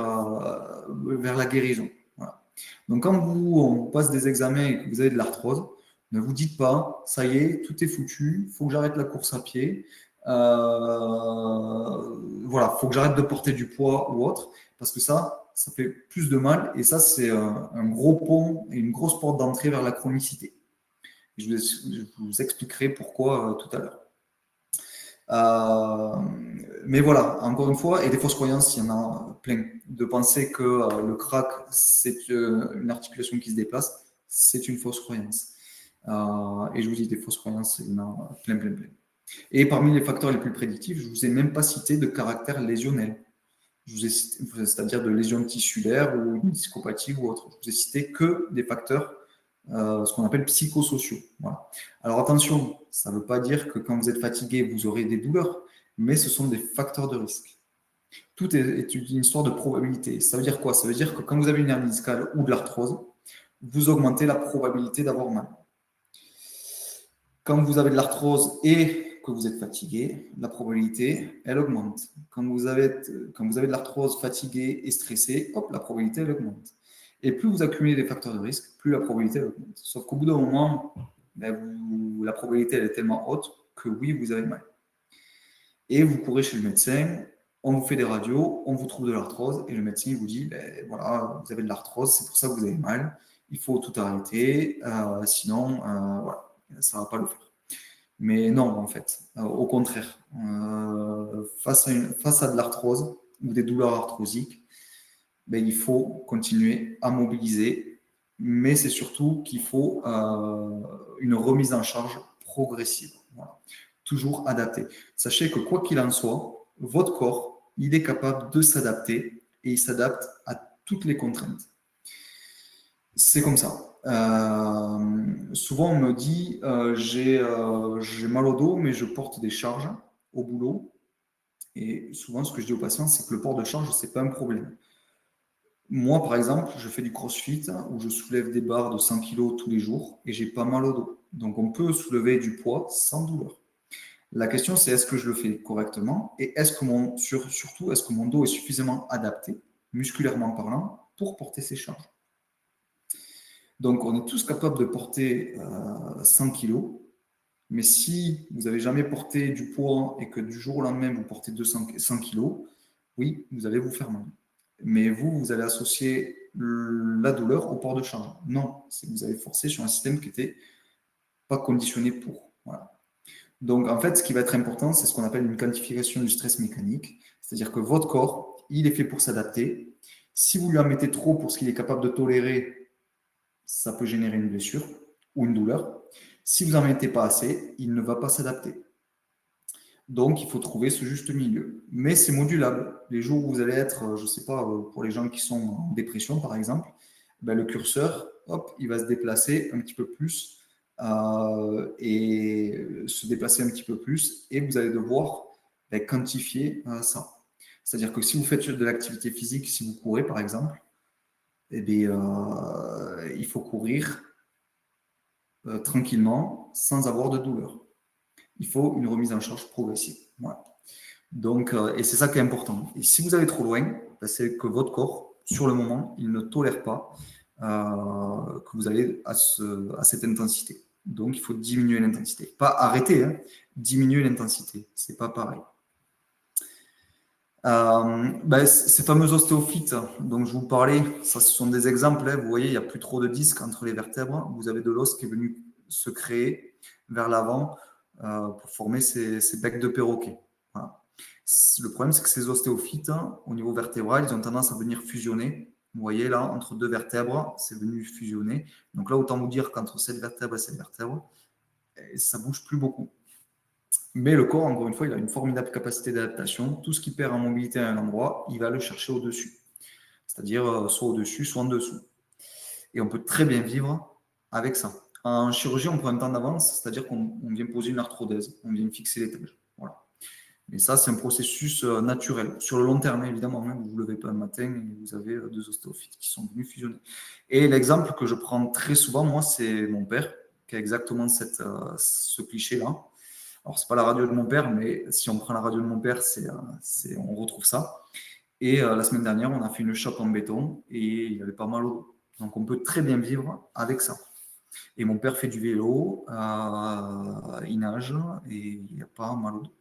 la guérison. Voilà. Donc, quand on passe des examens et que vous avez de l'arthrose, ne vous dites pas, ça y est, tout est foutu, il faut que j'arrête la course à pied, voilà, il faut que j'arrête de porter du poids ou autre, parce que ça fait plus de mal, et ça, c'est un gros pont et une grosse porte d'entrée vers la chronicité. Je vous expliquerai pourquoi tout à l'heure. Mais voilà, encore une fois, et des fausses croyances, il y en a plein. De penser que le crack, c'est une articulation qui se déplace, c'est une fausse croyance. Et je vous dis des fausses croyances, il y en a plein. Et parmi les facteurs les plus prédictifs, je ne vous ai même pas cité de caractère lésionnel. c'est-à-dire de lésions tissulaires ou une discopathie ou autre. Je vous ai cité que des facteurs, ce qu'on appelle psychosociaux. Voilà. Alors attention, ça ne veut pas dire que quand vous êtes fatigué, vous aurez des douleurs, mais ce sont des facteurs de risque. Tout est une histoire de probabilité. Ça veut dire quoi? Ça veut dire que quand vous avez une hernie discale ou de l'arthrose, vous augmentez la probabilité d'avoir mal. Quand vous avez de l'arthrose et que vous êtes fatigué, la probabilité, elle augmente. Quand vous avez de l'arthrose fatigué et stressé, hop, la probabilité, elle augmente. Et plus vous accumulez des facteurs de risque, plus la probabilité, elle augmente. Sauf qu'au bout d'un moment, la probabilité, elle est tellement haute que oui, vous avez mal. Et vous courez chez le médecin, on vous fait des radios, on vous trouve de l'arthrose, et le médecin vous dit, voilà, vous avez de l'arthrose, c'est pour ça que vous avez mal, il faut tout arrêter, sinon, voilà, ça ne va pas le faire. Mais non, en fait, au contraire, face à de l'arthrose ou des douleurs arthrosiques, il faut continuer à mobiliser, mais c'est surtout qu'il faut une remise en charge progressive. Voilà. Toujours adapté. Sachez que quoi qu'il en soit, votre corps, il est capable de s'adapter et il s'adapte à toutes les contraintes. C'est comme ça. Souvent, on me dit j'ai mal au dos, mais je porte des charges au boulot. Et souvent, ce que je dis aux patients, c'est que le port de charge, ce n'est pas un problème. Moi, par exemple, je fais du crossfit où je soulève des barres de 100 kg tous les jours et j'ai pas mal au dos. Donc, on peut soulever du poids sans douleur. La question, c'est est-ce que je le fais correctement et surtout, est-ce que mon dos est suffisamment adapté, musculairement parlant, pour porter ces charges. Donc, on est tous capables de porter 100 kg, mais si vous n'avez jamais porté du poids et que du jour au lendemain, vous portez 100 kg, oui, vous allez vous faire mal. Mais vous allez associer la douleur au port de charge. Non, c'est que vous avez forcé sur un système qui n'était pas conditionné pour. Voilà. Donc, en fait, ce qui va être important, c'est ce qu'on appelle une quantification du stress mécanique. C'est-à-dire que votre corps, il est fait pour s'adapter. Si vous lui en mettez trop pour ce qu'il est capable de tolérer, ça peut générer une blessure ou une douleur. Si vous n'en mettez pas assez, il ne va pas s'adapter. Donc, il faut trouver ce juste milieu. Mais c'est modulable. Les jours où vous allez être, je ne sais pas, pour les gens qui sont en dépression, par exemple, le curseur, hop, il va se déplacer un petit peu plus et se déplacer un petit peu plus. Et vous allez devoir quantifier ça. C'est-à-dire que si vous faites de l'activité physique, si vous courez, par exemple, il faut courir tranquillement, sans avoir de douleur. Il faut une remise en charge progressive. Voilà. Donc, et c'est ça qui est important. Et si vous allez trop loin, c'est que votre corps, sur le moment, il ne tolère pas que vous allez à cette intensité. Donc, il faut diminuer l'intensité. Pas arrêter, hein, diminuer l'intensité. C'est pas pareil. Ces fameux ostéophytes dont je vous parlais, ça, ce sont des exemples. Hein. Vous voyez, il n'y a plus trop de disques entre les vertèbres. Vous avez de l'os qui est venu se créer vers l'avant pour former ces becs de perroquet. Voilà. Le problème, c'est que ces ostéophytes, au niveau vertébral, ils ont tendance à venir fusionner. Vous voyez là, entre deux vertèbres, c'est venu fusionner. Donc là, autant vous dire qu'entre cette vertèbre et cette vertèbre, ça ne bouge plus beaucoup. Mais le corps, encore une fois, il a une formidable capacité d'adaptation. Tout ce qui perd en mobilité à un endroit, il va le chercher au-dessus. C'est-à-dire soit au-dessus, soit en dessous. Et on peut très bien vivre avec ça. En chirurgie, on prend un temps d'avance, c'est-à-dire qu'on vient poser une arthrodèse, on vient fixer l'étage. Voilà. Mais ça, c'est un processus naturel. Sur le long terme, évidemment, vous ne vous levez pas un matin et vous avez deux ostéophytes qui sont venus fusionner. Et l'exemple que je prends très souvent, moi, c'est mon père, qui a exactement ce cliché-là. Alors, ce n'est pas la radio de mon père, mais si on prend la radio de mon père, on retrouve ça. Et la semaine dernière, on a fait une chope en béton et il avait pas mal au dos. Donc, on peut très bien vivre avec ça. Et mon père fait du vélo, il nage et il n'y a pas mal au dos.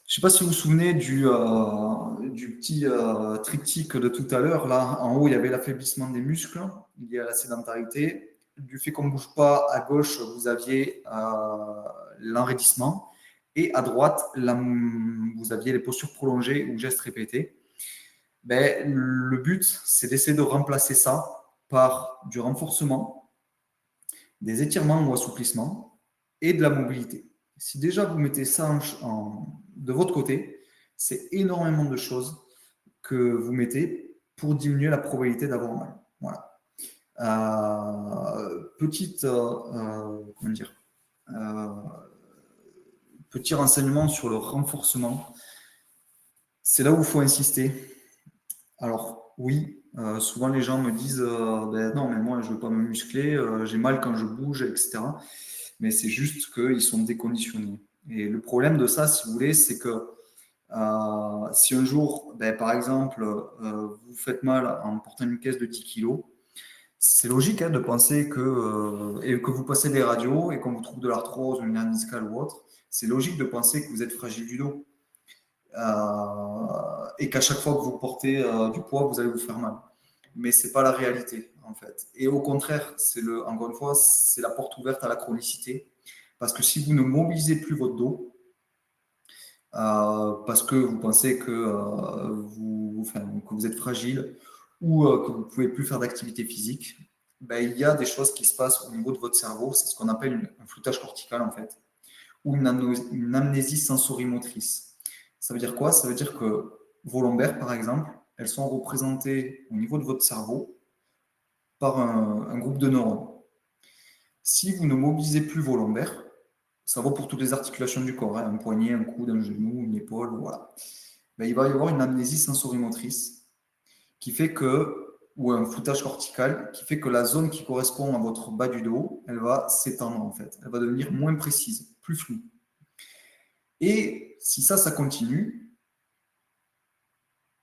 Je ne sais pas si vous vous souvenez du petit triptyque de tout à l'heure. Là, en haut, il y avait l'affaiblissement des muscles lié à la sédentarité. Du fait qu'on ne bouge pas, à gauche, vous aviez l'enraidissement. Et à droite, vous aviez les postures prolongées ou gestes répétés. Le but, c'est d'essayer de remplacer ça par du renforcement, des étirements ou assouplissements et de la mobilité. Si déjà vous mettez ça de votre côté, C'est énormément de choses que vous mettez pour diminuer la probabilité d'avoir mal. Voilà. Petit renseignement sur le renforcement. C'est là où il faut insister. Alors oui, souvent les gens me disent non, mais moi je ne veux pas me muscler, j'ai mal quand je bouge, etc. Mais c'est juste qu'ils sont déconditionnés. Et le problème de ça, si vous voulez, c'est que si un jour, par exemple, vous faites mal en portant une caisse de 10 kg, c'est logique de penser et que vous passez des radios et qu'on vous trouve de l'arthrose, une hernie discale ou autre, c'est logique de penser que vous êtes fragile du dos. Et qu'à chaque fois que vous portez du poids, vous allez vous faire mal. Mais ce n'est pas la réalité, en fait. Et au contraire, encore une fois, c'est la porte ouverte à la chronicité. Parce que si vous ne mobilisez plus votre dos, parce que vous pensez que vous êtes fragile ou que vous ne pouvez plus faire d'activité physique, il y a des choses qui se passent au niveau de votre cerveau. C'est ce qu'on appelle un floutage cortical, en fait, ou une amnésie sensorimotrice. Ça veut dire quoi? Ça veut dire que vos lombaires, par exemple, elles sont représentées au niveau de votre cerveau par un groupe de neurones. Si vous ne mobilisez plus vos lombaires, ça vaut pour toutes les articulations du corps, un poignet, un coude, un genou, une épaule, voilà. Il va y avoir une amnésie sensorimotrice qui fait ou un floutage cortical, qui fait que la zone qui correspond à votre bas du dos, elle va s'étendre en fait. Elle va devenir moins précise, plus floue. Et si ça continue,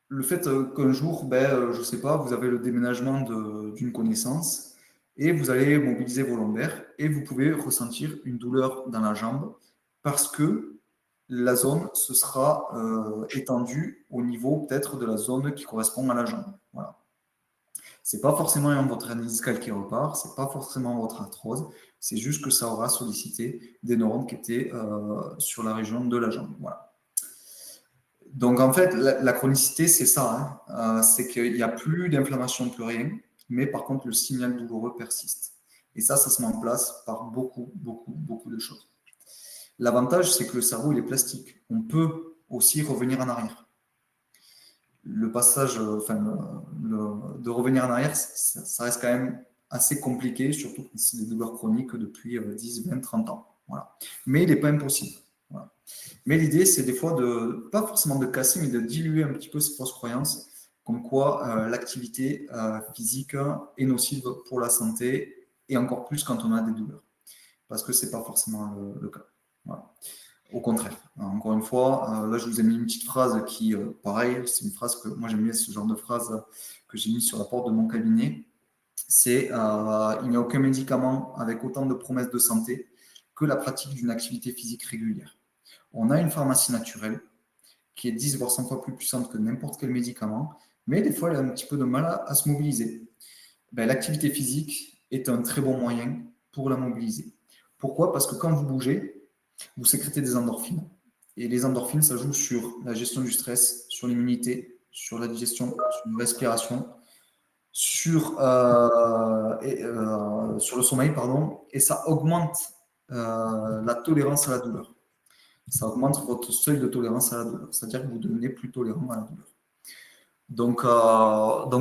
le fait qu'un jour, je ne sais pas, vous avez le déménagement d'une connaissance et vous allez mobiliser vos lombaires et vous pouvez ressentir une douleur dans la jambe parce que la zone se sera étendue au niveau peut-être de la zone qui correspond à la jambe. Voilà. Ce n'est pas forcément votre hernie discale qui repart, ce n'est pas forcément votre arthrose, c'est juste que ça aura sollicité des neurones qui étaient sur la région de la jambe. Voilà. Donc en fait, la chronicité, c'est ça, c'est qu'il n'y a plus d'inflammation, plus rien, mais par contre, le signal douloureux persiste. Et ça se met en place par beaucoup de choses. L'avantage, c'est que le cerveau, il est plastique. On peut aussi revenir en arrière. Le passage, de revenir en arrière, ça reste quand même assez compliqué, surtout quand c'est des douleurs chroniques depuis 10, 20, 30 ans. Voilà. Mais il n'est pas impossible. Voilà. Mais l'idée, c'est des fois pas forcément de casser, mais de diluer un petit peu ces fausses croyances, comme quoi l'activité physique est nocive pour la santé, et encore plus quand on a des douleurs. Parce que ce n'est pas forcément le cas. Voilà. Au contraire. Encore une fois, là, je vous ai mis une petite phrase qui, pareil, c'est une phrase que moi, j'aime bien ce genre de phrase que j'ai mise sur la porte de mon cabinet. C'est il n'y a aucun médicament avec autant de promesses de santé que la pratique d'une activité physique régulière. On a une pharmacie naturelle qui est 10 voire 100 fois plus puissante que n'importe quel médicament, mais des fois, elle a un petit peu de mal à se mobiliser. L'activité physique est un très bon moyen pour la mobiliser. Pourquoi? Parce que quand vous bougez, vous sécrétez des endorphines. Et les endorphines, ça joue sur la gestion du stress, sur l'immunité, sur la digestion, sur la respiration, sur le sommeil, et ça augmente la tolérance à la douleur. Ça augmente votre seuil de tolérance à la douleur, c'est-à-dire que vous devenez plus tolérant à la douleur. Donc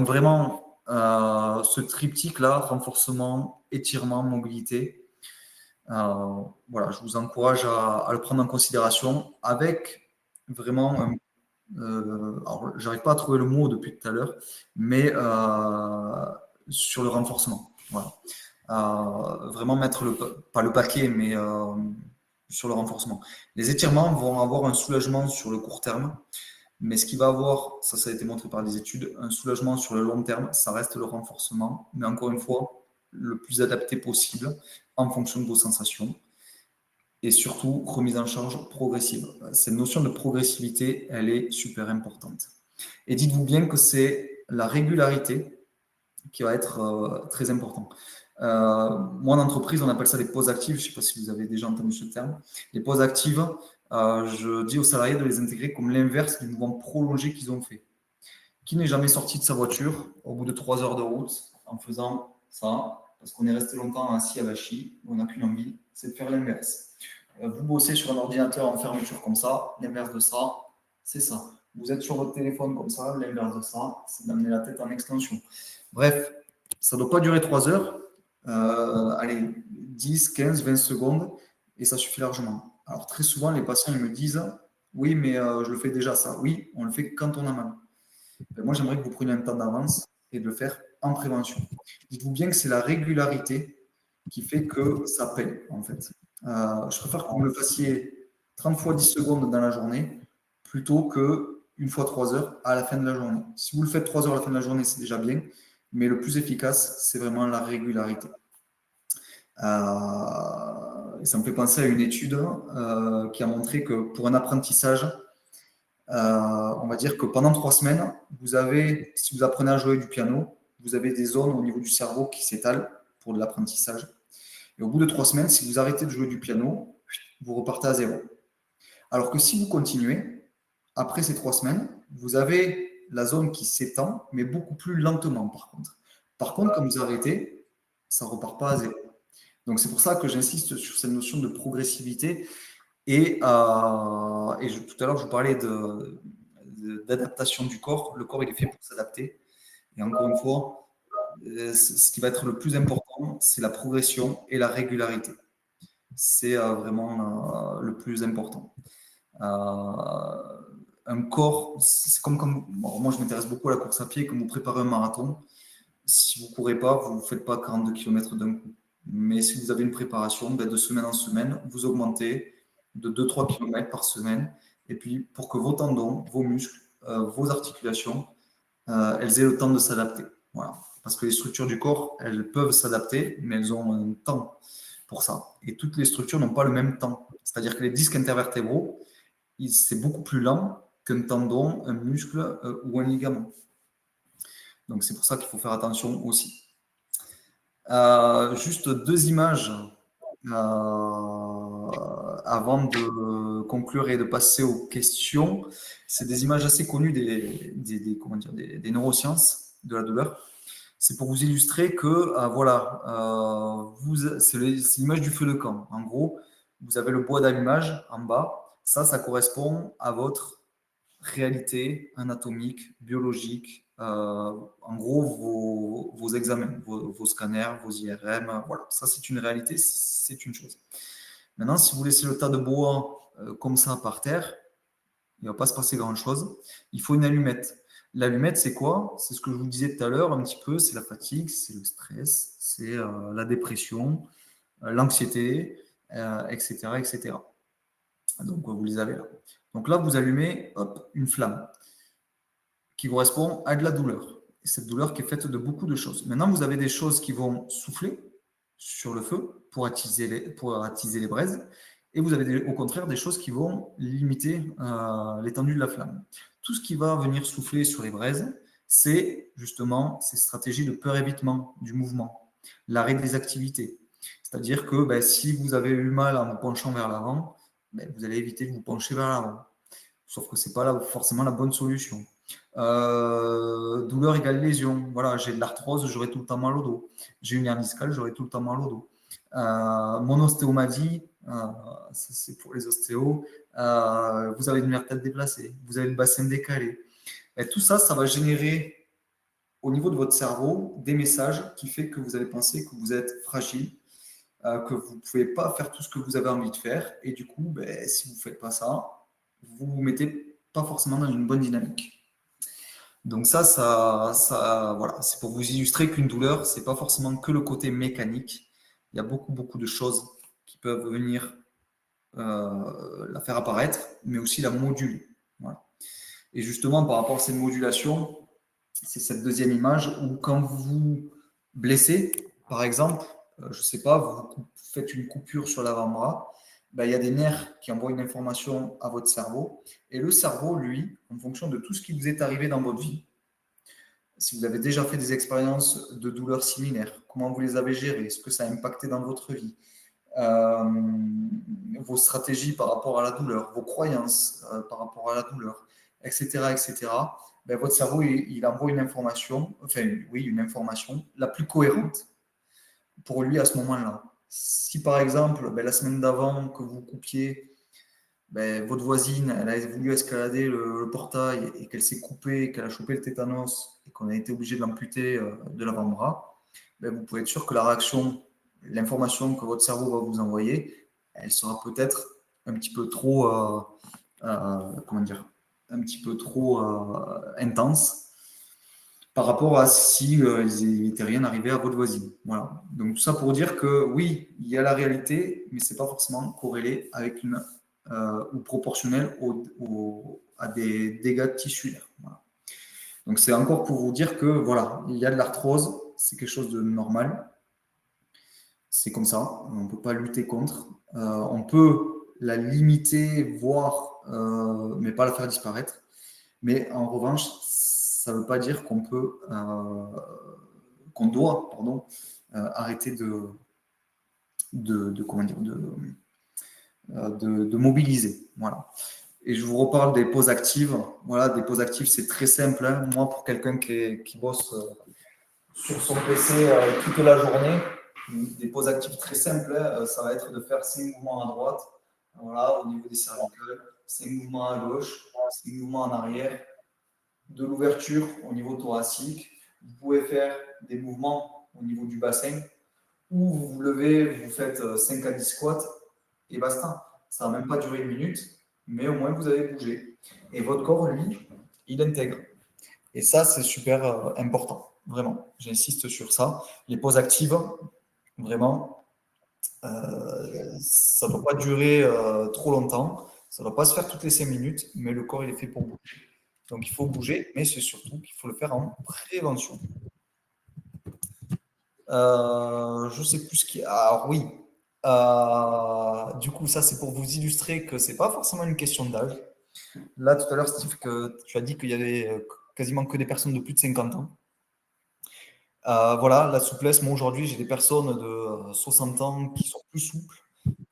vraiment, ce triptyque-là, renforcement, étirement, mobilité, voilà, je vous encourage à le prendre en considération avec vraiment, alors j'arrive pas à trouver le mot depuis tout à l'heure, mais sur le renforcement. Voilà. Vraiment mettre pas le paquet, mais sur le renforcement. Les étirements vont avoir un soulagement sur le court terme, mais ce qui va avoir, ça a été montré par des études, un soulagement sur le long terme, ça reste le renforcement, mais encore une fois, le plus adapté possible en fonction de vos sensations et surtout remise en charge progressive. Cette notion de progressivité, elle est super importante. Et dites-vous bien que c'est la régularité qui va être très importante. Moi, en entreprise, on appelle ça des pauses actives. Je ne sais pas si vous avez déjà entendu ce terme. Les pauses actives, je dis aux salariés de les intégrer comme l'inverse du mouvement prolongé qu'ils ont fait. Qui n'est jamais sorti de sa voiture au bout de 3 heures de route en faisant ça, parce qu'on est resté longtemps assis à Vachy, on n'a qu'une envie, c'est de faire l'inverse. Vous bossez sur un ordinateur en fermeture comme ça, l'inverse de ça, C'est ça. Vous êtes sur votre téléphone comme ça, l'inverse de ça, c'est d'amener la tête en extension. Bref, ça ne doit pas durer 3 heures. Allez, 10, 15, 20 secondes, et ça suffit largement. Alors, très souvent, les patients ils me disent « Oui, mais je le fais déjà ça. » Oui, on le fait quand on a mal. Ben, moi, j'aimerais que vous preniez un temps d'avance et de le faire en prévention. Dites-vous bien que c'est la régularité qui fait que ça paye, en fait. Je préfère que vous le fassiez 30 fois 10 secondes dans la journée plutôt que une fois 3 heures à la fin de la journée. Si vous le faites 3 heures à la fin de la journée, c'est déjà bien, mais le plus efficace, c'est vraiment la régularité. Ça me fait penser à une étude qui a montré que pour un apprentissage, on va dire que pendant 3 semaines, si vous apprenez à jouer du piano, vous avez des zones au niveau du cerveau qui s'étalent pour de l'apprentissage. Et au bout de 3 semaines, si vous arrêtez de jouer du piano, vous repartez à zéro. Alors que si vous continuez, après ces 3 semaines, vous avez la zone qui s'étend, mais beaucoup plus lentement par contre. Par contre, quand vous arrêtez, ça ne repart pas à zéro. Donc c'est pour ça que j'insiste sur cette notion de progressivité. Et tout à l'heure, je vous parlais d'adaptation du corps. Le corps, il est fait pour s'adapter. Et encore une fois, ce qui va être le plus important, c'est la progression et la régularité. C'est vraiment le plus important. Un corps, c'est comme bon, moi, je m'intéresse beaucoup à la course à pied. Quand vous préparez un marathon, si vous ne courez pas, vous ne faites pas 42 km d'un coup. Mais si vous avez une préparation, de semaine en semaine, vous augmentez de 2-3 km par semaine. Et puis, pour que vos tendons, vos muscles, vos articulations, elles aient le temps de s'adapter. Voilà. Parce que les structures du corps, elles peuvent s'adapter, mais elles ont un temps pour ça. Et toutes les structures n'ont pas le même temps. C'est-à-dire que les disques intervertébraux, c'est beaucoup plus lent qu'un tendon, un muscle ou un ligament. Donc, c'est pour ça qu'il faut faire attention aussi. Juste 2 images avant de conclure et de passer aux questions. C'est des images assez connues des neurosciences de la douleur. C'est pour vous illustrer que, c'est l'image du feu de camp. En gros, vous avez le bois d'allumage en bas. Ça correspond à votre réalité anatomique, biologique, en gros vos examens, vos scanners, vos IRM, voilà, ça c'est une réalité, c'est une chose. Maintenant, si vous laissez le tas de bois comme ça par terre, il ne va pas se passer grand-chose. Il faut une allumette. L'allumette, c'est quoi? C'est ce que je vous disais tout à l'heure un petit peu, c'est la fatigue, c'est le stress, c'est la dépression, l'anxiété, etc., etc. Donc, vous les avez là. Donc là, vous allumez une flamme qui correspond à de la douleur. Et cette douleur qui est faite de beaucoup de choses. Maintenant, vous avez des choses qui vont souffler sur le feu pour attiser les braises. Et vous avez au contraire des choses qui vont limiter l'étendue de la flamme. Tout ce qui va venir souffler sur les braises, c'est justement ces stratégies de peur-évitement du mouvement, l'arrêt des activités. C'est-à-dire que si vous avez eu mal en vous penchant vers l'avant, vous allez éviter de vous pencher vers l'avant. Sauf que ce n'est pas forcément la bonne solution. Douleur égale lésion. Voilà, j'ai de l'arthrose, j'aurai tout le temps mal au dos. J'ai une hernie discale, j'aurai tout le temps mal au dos. Mon ostéomadie, c'est pour les ostéos, vous avez une vertèbre déplacée, vous avez le bassin décalé. Et tout ça, ça va générer au niveau de votre cerveau des messages qui fait que vous allez penser que vous êtes fragile, que vous ne pouvez pas faire tout ce que vous avez envie de faire. Et du coup, si vous ne faites pas ça, vous ne vous mettez pas forcément dans une bonne dynamique. Donc voilà, c'est pour vous illustrer qu'une douleur, ce n'est pas forcément que le côté mécanique. Il y a beaucoup de choses qui peuvent venir la faire apparaître, mais aussi la moduler. Voilà. Et justement, par rapport à cette modulation, c'est cette deuxième image où quand vous vous blessez, par exemple, je ne sais pas, vous faites une coupure sur l'avant-bras, il y a des nerfs qui envoient une information à votre cerveau. Et le cerveau, lui, en fonction de tout ce qui vous est arrivé dans votre vie, si vous avez déjà fait des expériences de douleurs similaires, comment vous les avez gérées, ce que ça a impacté dans votre vie, vos stratégies par rapport à la douleur, vos croyances par rapport à la douleur, etc., etc., votre cerveau, il envoie une information, une information la plus cohérente pour lui à ce moment-là. Si par exemple, la semaine d'avant que vous coupiez votre voisine, elle a voulu escalader le portail et qu'elle s'est coupée, qu'elle a chopé le tétanos et qu'on a été obligé de l'amputer de l'avant-bras, vous pouvez être sûr que la réaction, l'information que votre cerveau va vous envoyer, elle sera peut-être un petit peu trop, comment dire, un petit peu trop intense par rapport à si il n'était rien arrivé à votre voisine. Voilà. Donc tout ça pour dire que oui, il y a la réalité, mais c'est pas forcément corrélé avec une ou proportionnel à des dégâts tissulaires. Voilà. Donc c'est encore pour vous dire que voilà, il y a de l'arthrose, c'est quelque chose de normal. C'est comme ça, on ne peut pas lutter contre. On peut la limiter, voire, mais pas la faire disparaître. Mais en revanche, ça ne veut pas dire qu'on peut, qu'on doit, pardon, arrêter comment dire, de mobiliser. Voilà. Et je vous reparle des pauses actives. Voilà, des pauses actives, c'est très simple. Hein. Moi, pour quelqu'un qui bosse sur son PC toute la journée, des pauses actives très simples, hein, ça va être de faire 5 mouvements à droite, voilà, au niveau des cervicales, 5 mouvements à gauche, 5 mouvements en arrière, de l'ouverture au niveau thoracique. Vous pouvez faire des mouvements au niveau du bassin, ou vous vous levez, vous faites 5 à 10 squats, et basta. Ça ne va même pas durer 1 minute, mais au moins vous avez bougé. Et votre corps, lui, il intègre. Et ça, c'est super important. Vraiment, j'insiste sur ça. Les pauses actives, vraiment, ça ne doit pas durer trop longtemps. Ça ne doit pas se faire toutes les 5 minutes, mais le corps, il est fait pour bouger. Donc, il faut bouger, mais c'est surtout qu'il faut le faire en prévention. Je ne sais plus ce qui... Alors oui, du coup, ça, c'est pour vous illustrer que ce n'est pas forcément une question d'âge. Là, tout à l'heure, Steve, que tu as dit qu'il y avait quasiment que des personnes de plus de 50 ans. Voilà, la souplesse. Moi, aujourd'hui, j'ai des personnes de 60 ans qui sont plus souples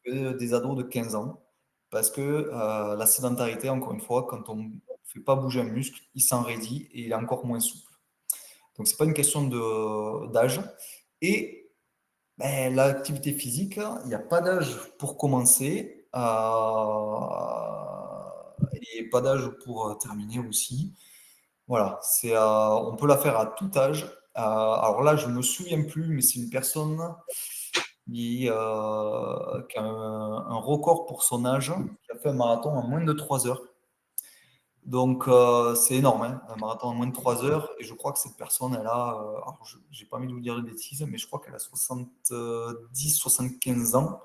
que des ados de 15 ans. Parce que la sédentarité, encore une fois, quand on ne fait pas bouger un muscle, il s'enraidit et il est encore moins souple. Donc, ce n'est pas une question d'âge. Et l'activité physique, il n'y a pas d'âge pour commencer et pas d'âge pour terminer aussi. Voilà, on peut la faire à tout âge. Alors là, je ne me souviens plus, mais c'est une personne qui a un record pour son âge, qui a fait un marathon en moins de 3 heures. Donc, c'est énorme, hein, un marathon en moins de 3 heures. Et je crois que cette personne, elle a, alors je n'ai pas envie de vous dire de bêtises, mais je crois qu'elle a 70-75 ans.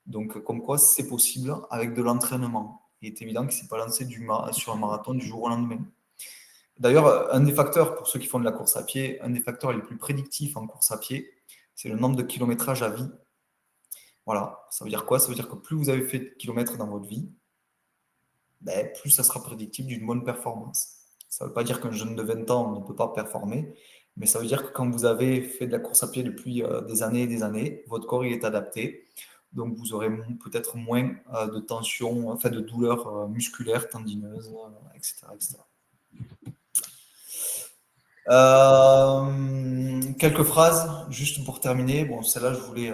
Donc, comme quoi, c'est possible avec de l'entraînement. Il est évident qu'il ne s'est pas lancé sur un marathon du jour au lendemain. D'ailleurs, un des facteurs, pour ceux qui font de la course à pied, un des facteurs les plus prédictifs en course à pied, c'est le nombre de kilométrages à vie. Voilà, ça veut dire quoi? Ça veut dire que plus vous avez fait de kilomètres dans votre vie, plus ça sera prédictif d'une bonne performance. Ça ne veut pas dire qu'un jeune de 20 ans ne peut pas performer, mais ça veut dire que quand vous avez fait de la course à pied depuis des années et des années, votre corps il est adapté. Donc vous aurez peut-être moins de tension, enfin de douleurs musculaires, tendineuses, etc., etc. Quelques phrases, juste pour terminer. Bon, celle-là, je voulais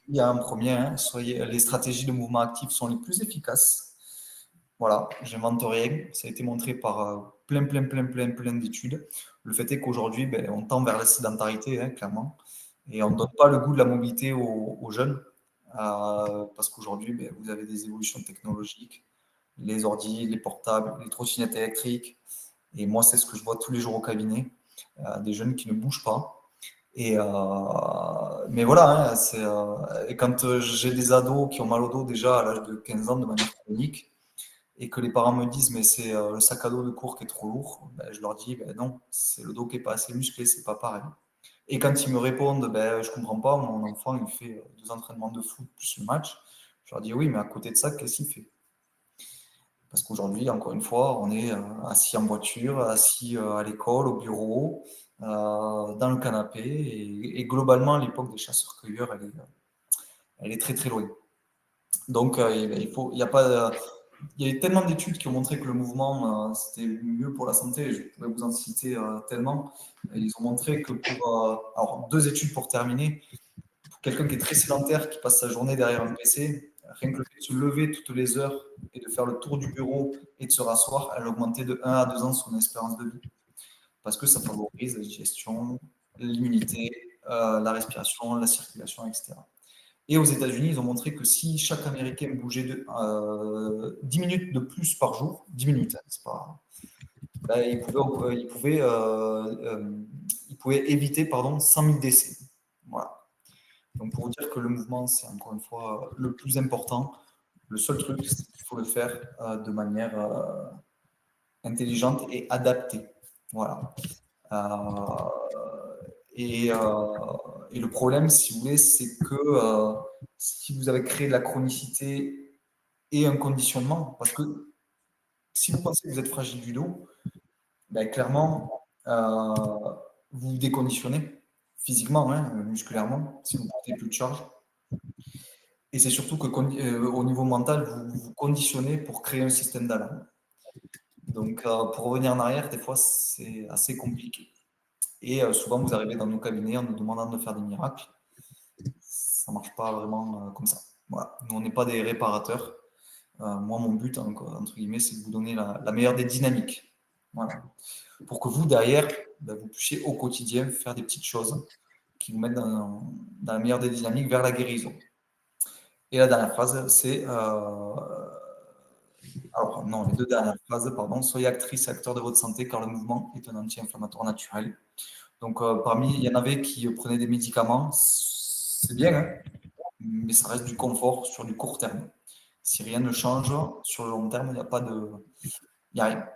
dire en premier. Hein, les stratégies de mouvement actif sont les plus efficaces. Voilà, j'invente rien. Ça a été montré par plein d'études. Le fait est qu'aujourd'hui, on tend vers la sédentarité, hein, clairement. Et on ne donne pas le goût de la mobilité aux jeunes. Parce qu'aujourd'hui, vous avez des évolutions technologiques, les ordi, les portables, les trottinettes électriques. Et moi, c'est ce que je vois tous les jours au cabinet, des jeunes qui ne bougent pas. Mais voilà, hein, et quand j'ai des ados qui ont mal au dos déjà à l'âge de 15 ans de manière chronique, et que les parents me disent mais c'est le sac à dos de cours qui est trop lourd, je leur dis non, c'est le dos qui n'est pas assez musclé, c'est pas pareil. Et quand ils me répondent je comprends pas, mon enfant il fait 2 entraînements de foot plus le match, je leur dis oui, mais à côté de ça, qu'est-ce qu'il fait? Parce qu'aujourd'hui, encore une fois, on est assis en voiture, assis à l'école, au bureau, dans le canapé. Et globalement, l'époque des chasseurs-cueilleurs, elle est très très loin. Donc, il y a eu tellement d'études qui ont montré que le mouvement, c'était mieux pour la santé. Je pourrais vous en citer tellement. Ils ont montré que alors, 2 études pour terminer. Pour quelqu'un qui est très sédentaire, qui passe sa journée derrière un PC, rien que le fait de se lever toutes les heures et de faire le tour du bureau et de se rasseoir, elle a augmenté de 1 à 2 ans son espérance de vie. Parce que ça favorise la digestion, l'immunité, la respiration, la circulation, etc. Et aux États-Unis, ils ont montré que si chaque Américain bougeait 10 minutes de plus par jour, 10 minutes, c'est pas, ben, il pouvait éviter 100 000 décès. Voilà. Donc pour vous dire que le mouvement, c'est encore une fois le plus important. Le seul truc, c'est qu'il faut le faire de manière intelligente et adaptée. Voilà. Et le problème, si vous voulez, c'est que si vous avez créé de la chronicité et un conditionnement, parce que si vous pensez que vous êtes fragile du dos, ben, clairement, vous vous déconditionnez physiquement, hein, musculairement, si vous ne portez plus de charge. Et c'est surtout que au niveau mental, vous vous conditionnez pour créer un système d'alarme. Donc, pour revenir en arrière, des fois, c'est assez compliqué. Et souvent, vous arrivez dans nos cabinets en nous demandant de faire des miracles. Ça ne marche pas vraiment comme ça. Voilà. Nous, on n'est pas des réparateurs. Moi, mon but, entre guillemets, c'est de vous donner la meilleure des dynamiques. Voilà. Pour que vous, derrière, vous puissiez au quotidien faire des petites choses qui vous mettent dans la meilleure des dynamiques vers la guérison. Et la dernière phrase, c'est... alors, non, les deux dernières phrases, pardon. Soyez actrice et acteur de votre santé car le mouvement est un anti-inflammatoire naturel. Donc, il y en avait qui prenaient des médicaments. C'est bien, hein, mais ça reste du confort sur du court terme. Si rien ne change, sur le long terme, il n'y a pas de... Il n'y a rien.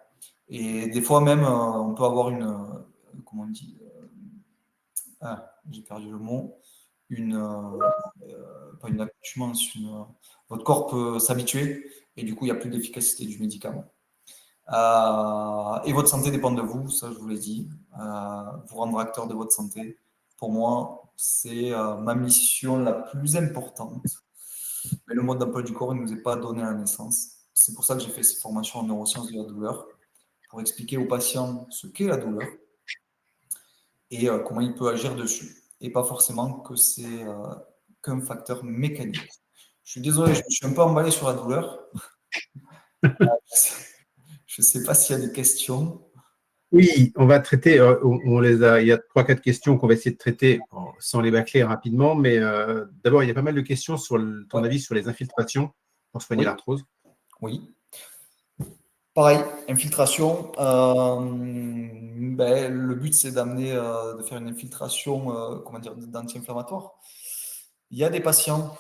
Et des fois même, on peut avoir une... comment on dit j'ai perdu le mot. Pas une accoutumance, votre corps peut s'habituer et du coup, il n'y a plus d'efficacité du médicament. Et votre santé dépend de vous, ça je vous l'ai dit. Vous rendre acteur de votre santé, pour moi, c'est ma mission la plus importante. Mais le mode d'emploi du corps, il ne nous est pas donné à la naissance. C'est pour ça que j'ai fait ces formations en neurosciences de la douleur, pour expliquer aux patients ce qu'est la douleur et comment il peut agir dessus. Et pas forcément que c'est qu'un facteur mécanique. Je suis désolé, je me suis un peu emballé sur la douleur. Je ne sais pas s'il y a des questions. Oui, on va traiter, il y a 3-4 questions qu'on va essayer de traiter sans les bâcler rapidement, mais d'abord, il y a pas mal de questions sur ton avis sur les infiltrations pour soigner l'arthrose. Oui. Pareil, infiltration. Le but, c'est d'amener, de faire une infiltration d'anti-inflammatoire. Il y a des patients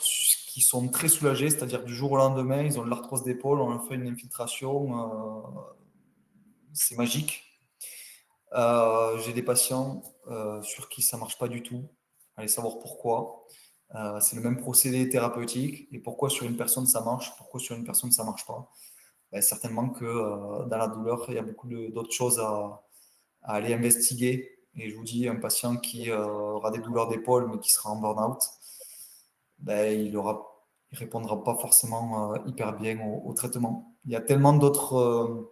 qui sont très soulagés, c'est-à-dire du jour au lendemain, ils ont de l'arthrose d'épaule, on leur fait une infiltration, c'est magique. J'ai des patients sur qui ça ne marche pas du tout. Allez savoir pourquoi. C'est le même procédé thérapeutique. Et pourquoi sur une personne ça marche, pourquoi sur une personne ça ne marche pas. Certainement que dans la douleur, il y a beaucoup d'autres choses à aller investiguer. Et je vous dis, un patient qui aura des douleurs d'épaule mais qui sera en burn-out, il ne répondra pas forcément hyper bien au traitement. Il y a tellement d'autres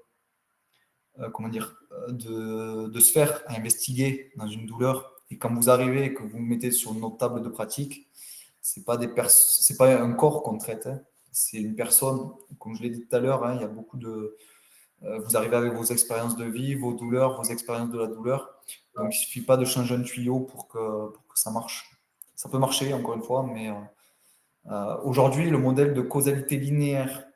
de sphères à investiguer dans une douleur. Et quand vous arrivez et que vous vous mettez sur une autre table de pratique, c'est pas un corps qu'on traite, hein. C'est une personne. Comme je l'ai dit tout à l'heure, hein, il y a beaucoup de... vous arrivez avec vos expériences de vie, vos douleurs, vos expériences de la douleur. Donc, il ne suffit pas de changer un tuyau pour que ça marche. Ça peut marcher, encore une fois, mais aujourd'hui, le modèle de causalité linéaire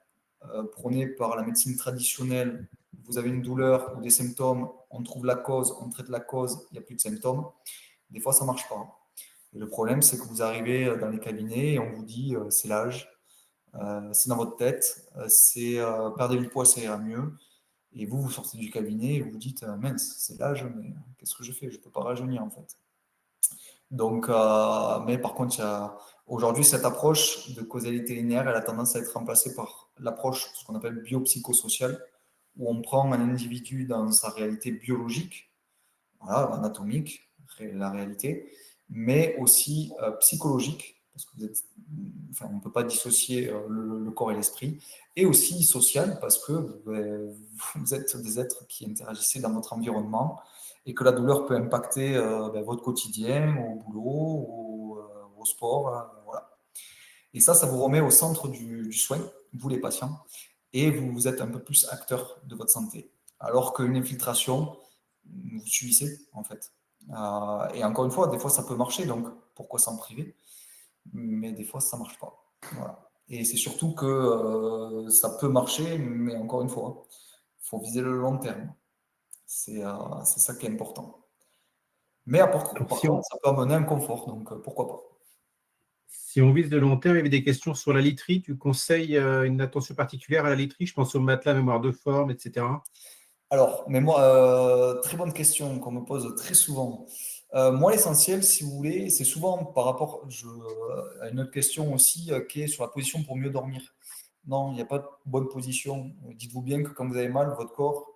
prôné par la médecine traditionnelle, vous avez une douleur ou des symptômes, on trouve la cause, on traite la cause, il n'y a plus de symptômes. Des fois, ça ne marche pas. Et le problème, c'est que vous arrivez dans les cabinets et on vous dit c'est l'âge, c'est dans votre tête, perdez du poids, ça ira mieux. Et vous sortez du cabinet et vous dites mince, c'est l'âge, mais qu'est-ce que je fais? Je ne peux pas rajeunir en fait. Donc, mais par contre, aujourd'hui, cette approche de causalité linéaire, elle a tendance à être remplacée par l'approche, ce qu'on appelle biopsychosociale, où on prend un individu dans sa réalité biologique, voilà, anatomique, la réalité, mais aussi psychologique, parce que on ne peut pas dissocier le corps et l'esprit, et aussi social, parce que vous êtes des êtres qui interagissez dans votre environnement, et que la douleur peut impacter votre quotidien, au boulot, au sport, voilà. Et ça vous remet au centre du soin, vous les patients, et vous êtes un peu plus acteur de votre santé. Alors qu'une infiltration, vous subissez, en fait. Et encore une fois, des fois, ça peut marcher, donc pourquoi s'en priver? Mais des fois, ça ne marche pas. Voilà. Et c'est surtout que ça peut marcher, mais encore une fois, il faut viser le long terme. C'est ça qui est important. Mais par contre, ça peut amener un confort, donc pourquoi pas. Si on vise de long terme, il y avait des questions sur la literie. Tu conseilles une attention particulière à la literie? Je pense au matelas, mémoire de forme, etc. Alors, mais moi, très bonne question qu'on me pose très souvent. Moi, l'essentiel, si vous voulez, c'est souvent par rapport à une autre question aussi qui est sur la position pour mieux dormir. Non, il n'y a pas de bonne position. Dites-vous bien que quand vous avez mal, votre corps,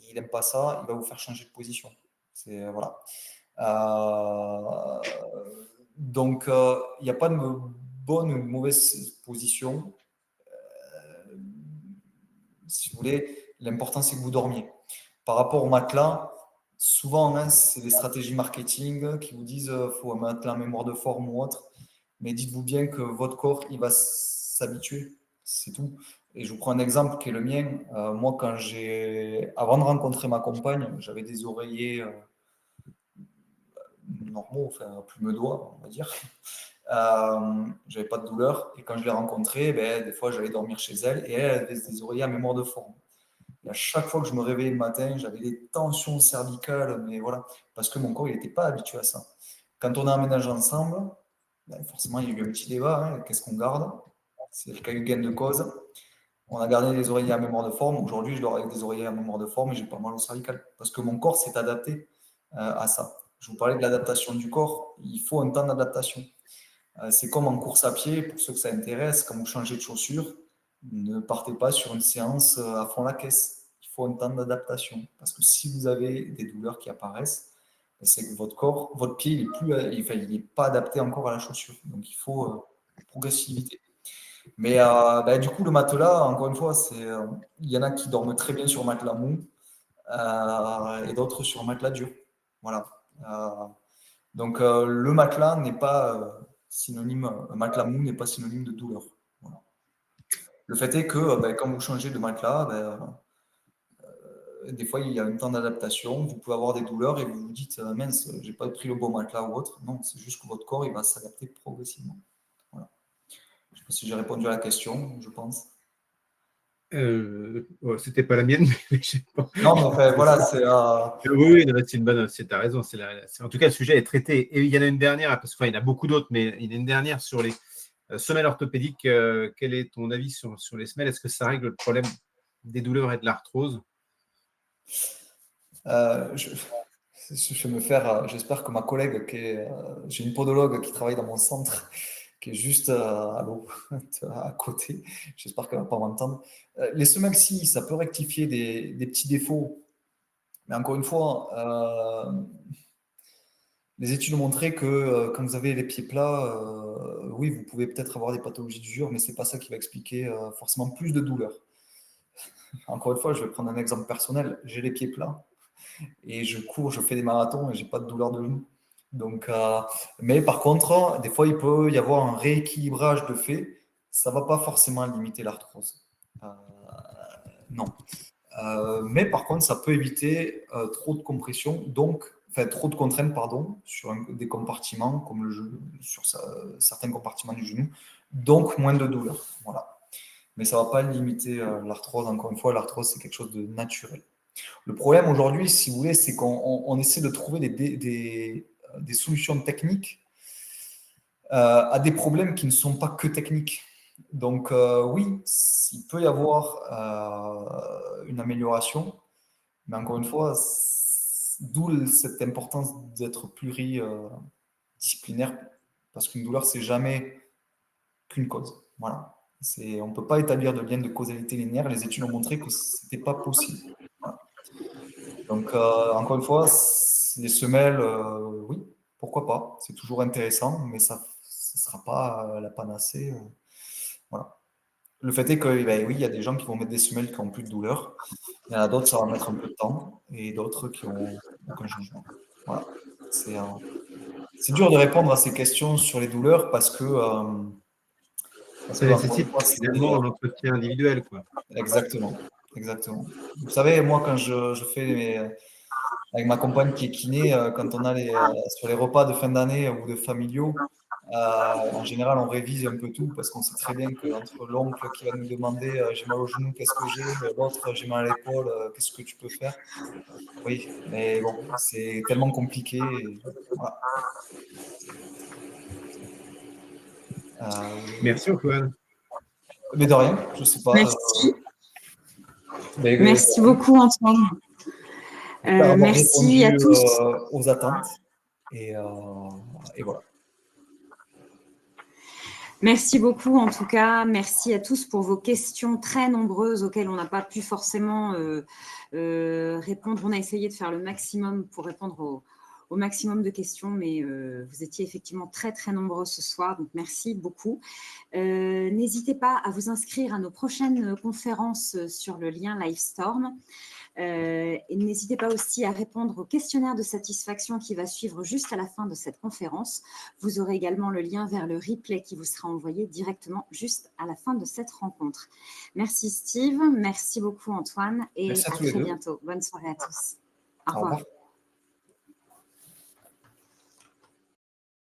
il n'aime pas ça, il va vous faire changer de position. C'est voilà. Donc, il n'y a pas de bonne ou de mauvaise position. Si vous voulez, l'important, c'est que vous dormiez. Par rapport au matelas, souvent, hein, c'est des stratégies marketing qui vous disent qu'il faut un matelas en mémoire de forme ou autre. Mais dites-vous bien que votre corps, il va s'habituer. C'est tout. Et je vous prends un exemple qui est le mien. Moi, avant de rencontrer ma compagne, j'avais des oreillers normaux, enfin, plume doigt, on va dire. J'avais pas de douleur. Et quand je l'ai rencontrée, ben, des fois, j'allais dormir chez elle et elle avait des oreillers à mémoire de forme. Et à chaque fois que je me réveillais le matin, j'avais des tensions cervicales, mais voilà, parce que mon corps, il n'était pas habitué à ça. Quand on a emménagé ensemble, ben, forcément, il y a eu un petit débat. Hein, qu'est-ce qu'on garde? C'est le cas eu gain de cause. On a gardé les oreillers à mémoire de forme. Aujourd'hui, je dors avec des oreillers à mémoire de forme et j'ai pas mal au cervical. Parce que mon corps s'est adapté à ça. Je vous parlais de l'adaptation du corps. Il faut un temps d'adaptation. C'est comme en course à pied, pour ceux que ça intéresse, quand vous changez de chaussure, ne partez pas sur une séance à fond la caisse. Il faut un temps d'adaptation. Parce que si vous avez des douleurs qui apparaissent, c'est que votre corps, votre pied, il n'est pas adapté encore à la chaussure. Donc il faut progressivité. Mais du coup, le matelas, encore une fois, il y en a qui dorment très bien sur matelas mou et d'autres sur matelas dur. Voilà. Donc le matelas n'est pas synonyme, un matelas mou n'est pas synonyme de douleur. Voilà. Le fait est que quand vous changez de matelas, des fois il y a un temps d'adaptation, vous pouvez avoir des douleurs et vous vous dites mince, j'ai pas pris le bon matelas ou autre. Non, c'est juste que votre corps il va s'adapter progressivement. Voilà. Je ne sais pas si j'ai répondu à la question, je pense. C'était pas la mienne, mais je sais pas. Non, mais enfin, voilà, c'est. Oui, c'est une bonne. Tu as raison. En tout cas, le sujet est traité. Et il y en a une dernière, parce qu'il y en a beaucoup d'autres, mais il y en a une dernière sur les semelles orthopédiques. Quel est ton avis sur les semelles? Est-ce que ça règle le problème des douleurs et de l'arthrose? Je vais me faire. J'espère que ma collègue, j'ai une podologue qui travaille dans mon centre, qui est juste à côté. J'espère qu'elle ne va pas m'entendre. Les semelles, si, ça peut rectifier des petits défauts. Mais encore une fois, les études ont montré que quand vous avez les pieds plats, oui, vous pouvez peut-être avoir des pathologies du jour, mais ce n'est pas ça qui va expliquer forcément plus de douleur. Encore une fois, je vais prendre un exemple personnel. J'ai les pieds plats et je cours, je fais des marathons et j'ai pas de douleur de genou. Donc, mais par contre, des fois, il peut y avoir un rééquilibrage de fait. Ça va pas forcément limiter l'arthrose. Non. Mais par contre, ça peut éviter trop de compression, trop de contraintes, pardon, sur des compartiments, comme le genou, sur certains compartiments du genou, donc moins de douleur. Voilà. Mais ça ne va pas limiter l'arthrose. Encore une fois, l'arthrose, c'est quelque chose de naturel. Le problème aujourd'hui, si vous voulez, c'est qu'on essaie de trouver des solutions techniques à des problèmes qui ne sont pas que techniques. Donc oui, il peut y avoir une amélioration, mais encore une fois, d'où cette importance d'être pluridisciplinaire, parce qu'une douleur, c'est jamais qu'une cause. Voilà. On ne peut pas établir de lien de causalité linéaire. Les études ont montré que ce n'était pas possible. Voilà. Donc, encore une fois, les semelles, oui, pourquoi pas. C'est toujours intéressant, mais ça ne sera pas la panacée. Voilà. Le fait est que, oui, il y a des gens qui vont mettre des semelles qui n'ont plus de douleur. Il y en a d'autres, ça va mettre un peu de temps. Et d'autres qui n'ont aucun changement. Voilà. C'est dur de répondre à ces questions sur les douleurs parce que Ça nécessite finalement un entretien individuel, quoi. Exactement, exactement. Vous savez, moi, quand je fais avec ma compagne qui est kiné, quand on a sur les repas de fin d'année ou de familiaux, en général, on révise un peu tout parce qu'on sait très bien qu'entre l'oncle qui va nous demander j'ai mal au genou, qu'est-ce que j'ai, l'autre j'ai mal à l'épaule, qu'est-ce que tu peux faire? Oui, mais bon, c'est tellement compliqué. Et voilà. Merci Antoine. Mais de rien, je ne sais pas. Merci. Merci beaucoup Antoine. Merci à tous. Aux attentes. Et voilà. Merci beaucoup en tout cas. Merci à tous pour vos questions très nombreuses auxquelles on n'a pas pu forcément répondre. On a essayé de faire le maximum pour répondre au maximum de questions, mais vous étiez effectivement très, très nombreux ce soir. Donc, merci beaucoup. N'hésitez pas à vous inscrire à nos prochaines conférences sur le lien Livestorm. Et n'hésitez pas aussi à répondre au questionnaire de satisfaction qui va suivre juste à la fin de cette conférence. Vous aurez également le lien vers le replay qui vous sera envoyé directement juste à la fin de cette rencontre. Merci Steve, merci beaucoup Antoine et à très bientôt. Bonne soirée à tous. Au revoir.